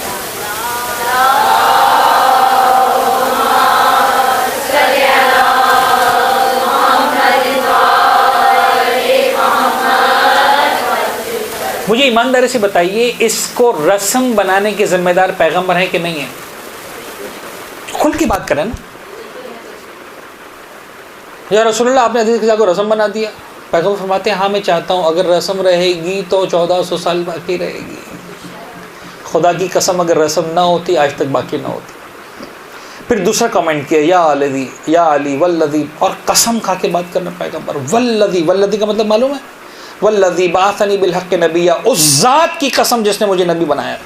مجھے ایمانداری سے بتائیے اس کو رسم بنانے کے ذمہ دار پیغمبر ہیں کہ نہیں ہیں؟ کھل کی بات کریں نا. یا رسول اللہ آپ نے حدیث کو رسم بنا دیا. پیغمبر فرماتے ہیں ہاں میں چاہتا ہوں اگر رسم رہے گی تو 1400 سال باقی رہے گی. خدا کی قسم اگر رسم نہ ہوتی آج تک باقی نہ ہوتی. پھر دوسرا کمنٹ کیا یا علی یا علی والذی، اور قسم کھا کے بات کرنا پیغمبر. والذی، والذی کا مطلب معلوم ہے؟ والذی بعثنی بالحق نبیا، اس ذات کی قسم جس نے مجھے نبی بنایا.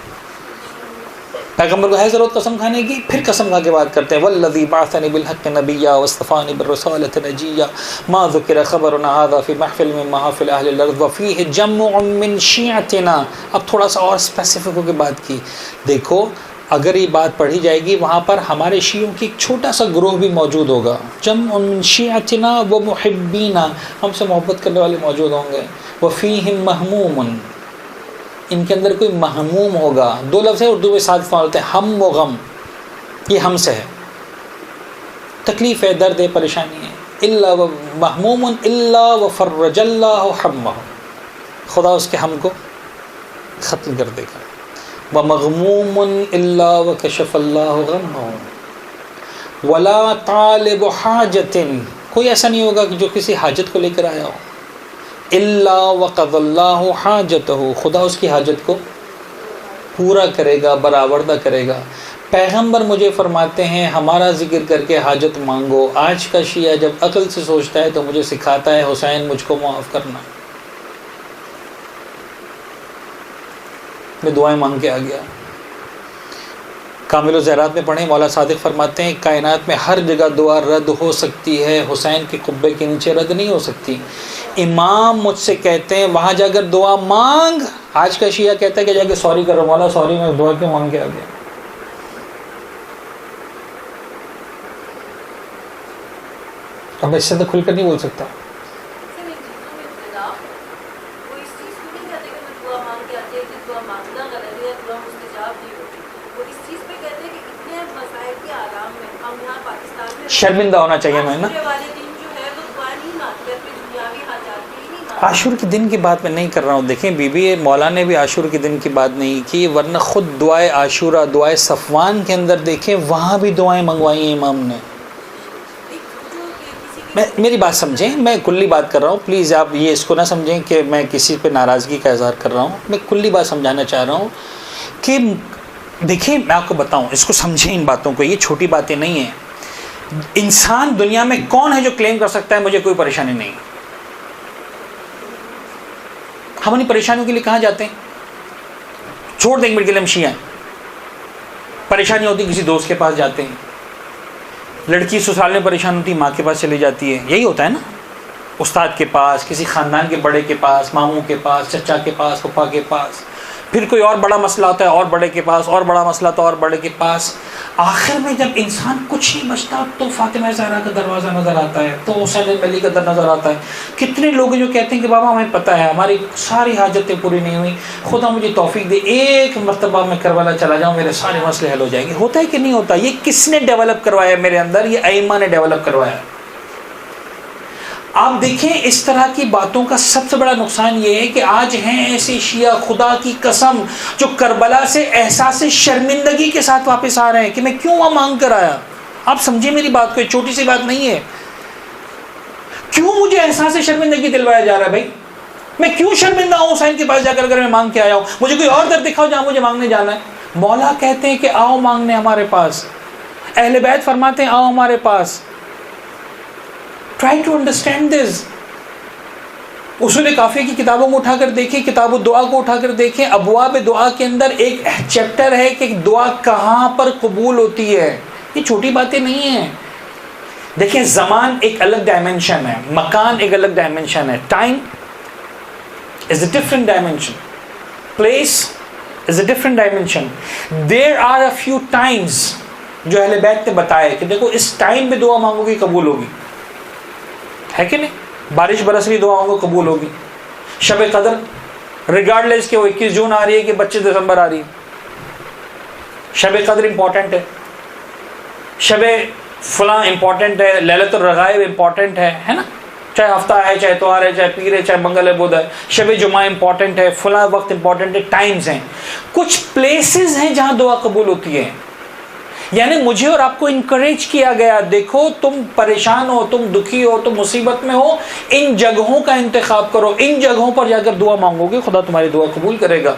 پیغمبر کو ہے ضرورت قسم کھانے کی، پھر قسم کھا کے بات کرتے ہیں. والذی بعثنی بالحق نبیا واصطفانی بالرسالۃ نجیا ما ذکر خبرنا هذا فی محفل من محافل اہل الارض وفیہ جمع من شیعتنا. اب تھوڑا سا اور اسپیسیفک ہو کے بات کی. دیکھو اگر یہ بات پڑھی جائے گی وہاں پر ہمارے شیعوں کی ایک چھوٹا سا گروہ بھی موجود ہوگا. جمع من شیعتنا و محبینا، ہم سے محبت کرنے والے موجود ہوں گے. وفیہم مہموم، ان کے اندر کوئی مہموم ہوگا. 2 لفظ ہیں اردو میں ساتھ فالتے ہیں، ہم و غم. یہ ہم سے ہے، تکلیف ہے، درد ہے، پریشانی ہے. الا و مہموم الا وفرج اللہ ہمہ، خدا اس کے ہم کو ختم کر دے گا. ومغموم الا وکشف اللہ غمہ ولا طالب حاجت، کوئی ایسا نہیں ہوگا کہ جو کسی حاجت کو لے کر آیا ہو. الا وقضى اللہ حاجتہ، خدا اس کی حاجت کو پورا کرے گا، برآوردہ کرے گا. پیغمبر مجھے فرماتے ہیں ہمارا ذکر کر کے حاجت مانگو. آج کا شیعہ جب عقل سے سوچتا ہے تو مجھے سکھاتا ہے حسین مجھ کو معاف کرنا. میں دعائیں مانگ کے آ گیا. کامل الزہرات میں پڑھیں، مولا صادق فرماتے ہیں کائنات میں ہر جگہ دعا رد ہو سکتی ہے، حسین کے قبے کے نیچے رد نہیں ہو سکتی. امام مجھ سے کہتے ہیں وہاں جا کر دعا مانگ. آج کا شیعہ کہتا ہے کہ جا کے سوری کرو، مولا سوری میں دعا کیوں مانگ کے آ گیا. اب اس سے تو کھل کر نہیں بول سکتا. شرمندہ ہونا چاہیے میں نا. عاشور کے دن کی بات میں نہیں کر رہا ہوں. دیکھیں بی بی مولا نے بھی عاشور کے دن کی بات نہیں کی، ورنہ خود دعائے عاشورہ، دعائے صفوان کے اندر دیکھیں وہاں بھی دعائیں منگوائی ہیں امام نے. میری بات سمجھیں، میں کلی بات کر رہا ہوں، پلیز آپ یہ اس کو نہ سمجھیں کہ میں کسی پہ ناراضگی کا اظہار کر رہا ہوں. میں کلی بات سمجھانا چاہ رہا ہوں کہ دیکھیں میں آپ کو بتاؤں، اس کو سمجھیں ان باتوں کو، یہ چھوٹی باتیں نہیں ہیں. انسان دنیا میں کون ہے جو کلیم کر سکتا ہے مجھے کوئی پریشانی نہیں؟ ہم اپنی پریشانیوں کے لیے کہاں جاتے ہیں؟ چھوڑ دیں ایک منٹ کے لیے، ہم شیعہ ہیں. پریشانی ہوتی کسی دوست کے پاس جاتے ہیں، لڑکی سسرال میں پریشان ہوتی ماں کے پاس چلی جاتی ہے. یہی ہوتا ہے نا، استاد کے پاس، کسی خاندان کے بڑے کے پاس، ماموں کے پاس، چچا کے پاس، پھپھا کے پاس. پھر کوئی اور بڑا مسئلہ ہوتا ہے اور بڑے کے پاس، اور بڑا مسئلہ تو اور بڑے کے پاس. آخر میں جب انسان کچھ نہیں بچتا تو فاطمہ زہرا کا دروازہ نظر آتا ہے، تو حسین علی کا در نظر آتا ہے. کتنے لوگ جو کہتے ہیں کہ بابا ہمیں پتہ ہے ہماری ساری حاجتیں پوری نہیں ہوئی، خدا مجھے توفیق دے ایک مرتبہ میں کربلا چلا جاؤں میرے سارے مسئلے حل ہو جائیں گے. ہوتا ہے کہ نہیں ہوتا؟ یہ کس نے ڈیولپ کروایا میرے اندر؟ یہ ائمہ نے ڈیولپ کروایا. آپ دیکھیں اس طرح کی باتوں کا سب سے بڑا نقصان یہ ہے کہ آج ہیں ایسے شیعہ خدا کی قسم جو کربلا سے احساس شرمندگی کے ساتھ واپس آ رہے ہیں کہ میں کیوں وہاں مانگ کر آیا. آپ سمجھیں میری بات کو، چھوٹی سی بات نہیں ہے. کیوں مجھے احساس شرمندگی دلوایا جا رہا ہے بھائی؟ میں کیوں شرمندہ ہوں حسین کے پاس جا کر اگر میں مانگ کے آیا ہوں؟ مجھے کوئی اور در دکھاؤ جہاں مجھے مانگنے جانا ہے۔ مولا کہتے ہیں کہ آؤ مانگنے ہمارے پاس، اہل بیت فرماتے ہیں آؤ ہمارے پاس۔ Try to understand this. اصول کافیہ کی کتابوں میں اٹھا کر دیکھیں، کتاب الدعا کو اٹھا کر دیکھیں، ابواب دعا کے اندر ایک چیپٹر ہے کہ دعا کہاں پر قبول ہوتی ہے۔ یہ چھوٹی باتیں نہیں ہیں۔ دیکھیں زمان ایک الگ ڈائمنشن ہے، مکان ایک الگ ڈائمنشن ہے، time is a different dimension, place is a different dimension. There are a few times جو اہل بیت نے بتائے کہ دیکھو اس ٹائم پہ دعا مانگو گی قبول ہوگی، ہے کہ نہیں؟ بارش برس رہی دعا مانگو قبول ہوگی۔ شب قدر ریگارڈلیس کہ وہ 21 جون آ رہی ہے کہ 25 دسمبر آ رہی ہے، شب قدر امپورٹنٹ ہے، شب فلاں امپورٹنٹ ہے، لیلۃ الرغائب امپورٹنٹ ہے نا؟ چاہے ہفتہ ہے، چاہے اتوار ہے، چاہے پیر ہے، چاہے منگل ہے، بدھ ہے، شب جمعہ امپورٹنٹ ہے، فلاں وقت امپورٹنٹ ہے، ٹائمز ہیں، کچھ پلیسز ہیں جہاں دعا قبول ہوتی ہے۔ یعنی مجھے اور آپ کو انکریج کیا گیا، دیکھو تم پریشان ہو، تم دکھی ہو، تم مصیبت میں ہو، ان جگہوں کا انتخاب کرو، ان جگہوں پر جا کر دعا مانگو گے، خدا تمہاری دعا قبول کرے گا۔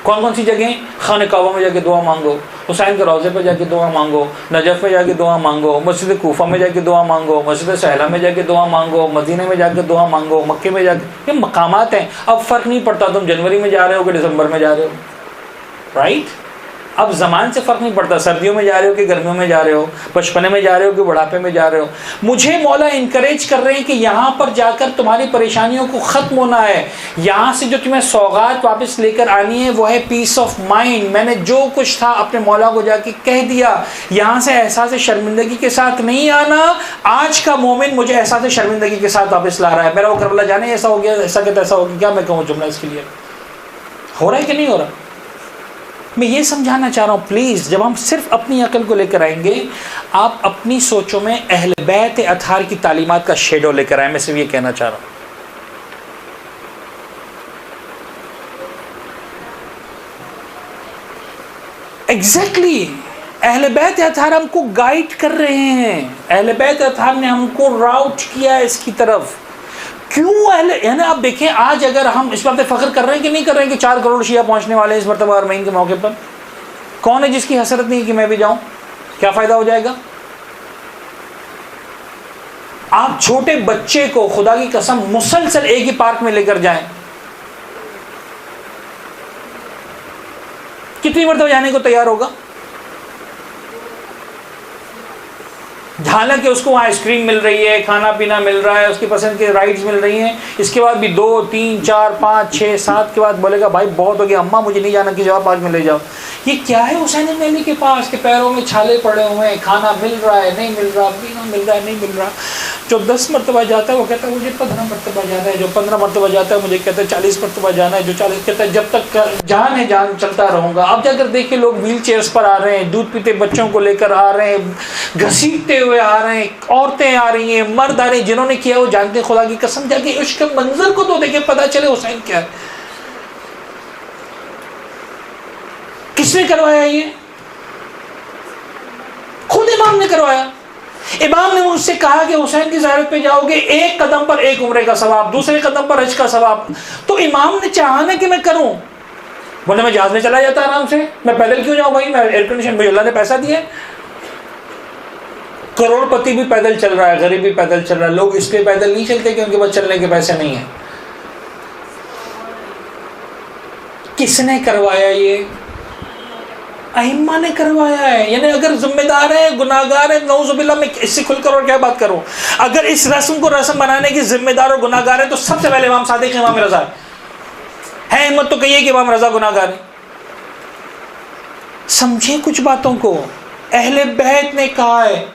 کون کون سی جگہیں؟ خانہ کعبہ میں جا کے دعا مانگو، حسین کے روضے پہ جا کے دعا مانگو، نجف میں جا کے دعا مانگو، مسجد کوفہ میں جا کے دعا مانگو، مسجد سہلہ میں جا کے دعا مانگو، مدینہ میں جا کے دعا مانگو، مکے میں جا کے، یہ مقامات ہیں۔ اب فرق نہیں پڑتا تم جنوری میں جا رہے ہو کہ دسمبر میں جا رہے ہو، رائٹ؟ اب زمان سے فرق نہیں پڑتا، سردیوں میں جا رہے ہو کہ گرمیوں میں جا رہے ہو، بچپنے میں جا رہے ہو کہ بڑھاپے میں جا رہے ہو۔ مجھے مولا انکریج کر رہے ہیں کہ یہاں پر جا کر تمہاری پریشانیوں کو ختم ہونا ہے، یہاں سے جو تمہیں سوغات واپس لے کر آنی ہے وہ ہے پیس آف مائنڈ۔ میں نے جو کچھ تھا اپنے مولا کو جا کے کہہ دیا، یہاں سے احساس شرمندگی کے ساتھ نہیں آنا۔ آج کا مومن مجھے احساس شرمندگی کے ساتھ واپس لا رہا ہے، میرا وہ کربلا جانے ایسا ہو گیا، ایسا کہ ایسا ہو گیا، کیا میں کہوں جملہ اس کے لیے؟ ہو رہا ہے کہ نہیں ہو رہا؟ میں یہ سمجھانا چاہ رہا ہوں، پلیز جب ہم صرف اپنی عقل کو لے کر آئیں گے، آپ اپنی سوچوں میں اہل بیت اطہار کی تعلیمات کا شیڈو لے کر آئیں۔ میں صرف یہ کہنا چاہ رہا ہوں۔ ایگزیکٹلی اہل بیت اطہار ہم کو گائیڈ کر رہے ہیں، اہل بیت اطہار نے ہم کو راؤٹ کیا ہے اس کی طرف۔ کیوں یعنی آپ دیکھیں آج اگر ہم اس بات پہ فخر کر رہے ہیں کہ نہیں کر رہے ہیں کہ 4 کروڑ شیعہ پہنچنے والے ہیں اس مرتبہ ارمین کے موقع پر، کون ہے جس کی حسرت نہیں کہ میں بھی جاؤں؟ کیا فائدہ ہو جائے گا؟ آپ چھوٹے بچے کو خدا کی قسم مسلسل ایک ہی پارک میں لے کر جائیں، کتنی مرتبہ جانے کو تیار ہوگا؟ حالانکہ اس کو وہاں آئس کریم مل رہی ہے، کھانا پینا مل رہا ہے، اس کی پسند کی رائڈز مل رہی ہیں، اس کے بعد بھی 2 3 4 5 6 7 کے بعد بولے گا بھائی بہت ہو گیا، اماں مجھے نہیں جانا، کسی اور پارک میں لے جاؤ۔ یہ کیا ہے حسین بن علی کے پاس کہ پیروں میں چھالے پڑے ہوئے ہیں، کھانا مل رہا ہے نہیں مل رہا، پینا مل رہا ہے نہیں مل رہا۔ جو 10 مرتبہ جاتا ہے وہ کہتا ہے مجھے 15 مرتبہ جانا ہے، جو 15 مرتبہ جاتا ہے مجھے کہتا ہے 40 مرتبہ جانا ہے، جو 40 کہتا ہے جب تک جان ہے جان چلتا رہوں گا۔ اب جا کر دیکھیں لوگ ویل چیئرز پر آ رہے ہیں، دودھ پیتے بچوں کو لے کر آ رہے ہیں، گھسیٹتے ہوئے آ رہے ہیں، عورتیں آ رہی ہیں، مرد آ رہے ہیں، جنہوں نے کیا وہ جانتے ہیں۔ خدا کی قسم جا کے عشق منظر کو تو دیکھیں، پتہ چلے حسین کیا ہے۔ کس نے کروایا؟ یہ خود امام نے کروایا۔ امام نے مجھ سے کہا کہ حسین کی زیارت پہ جاؤ گے، ایک قدم پر ایک عمرے کا ثواب، دوسرے قدم پر حج کا ثواب۔ تو امام نے چاہا نا کہ میں کروں، بولے میں جہاز میں چلا جاتا آرام سے، میں پیدل کیوں جاؤں بھائی، میں ایئر کنڈیشن مجھے اللہ نے پیسہ دیا ہے۔ کروڑ پتی بھی پیدل چل رہا ہے، غریب بھی پیدل چل رہا ہے، لوگ اس لیے پیدل نہیں چلتے کہ ان کے پاس چلنے کے پیسے نہیں ہیں۔ کس نے کروایا؟ یہ ائمہ نے کروایا ہے۔ یعنی اگر ذمہ دار ہے، گناہ گار ہے، نعوذ باللہ، میں اس سے کھل کر اور کیا بات کروں؟ اگر اس رسم کو رسم بنانے کی ذمہ دار اور گناہ گار ہے تو سب سے پہلے امام صادق امام رضا ہے ہمت تو کہیے کہ امام رضا گناہ گار ہے۔ سمجھیں کچھ باتوں کو، اہل بیت نے کہا ہے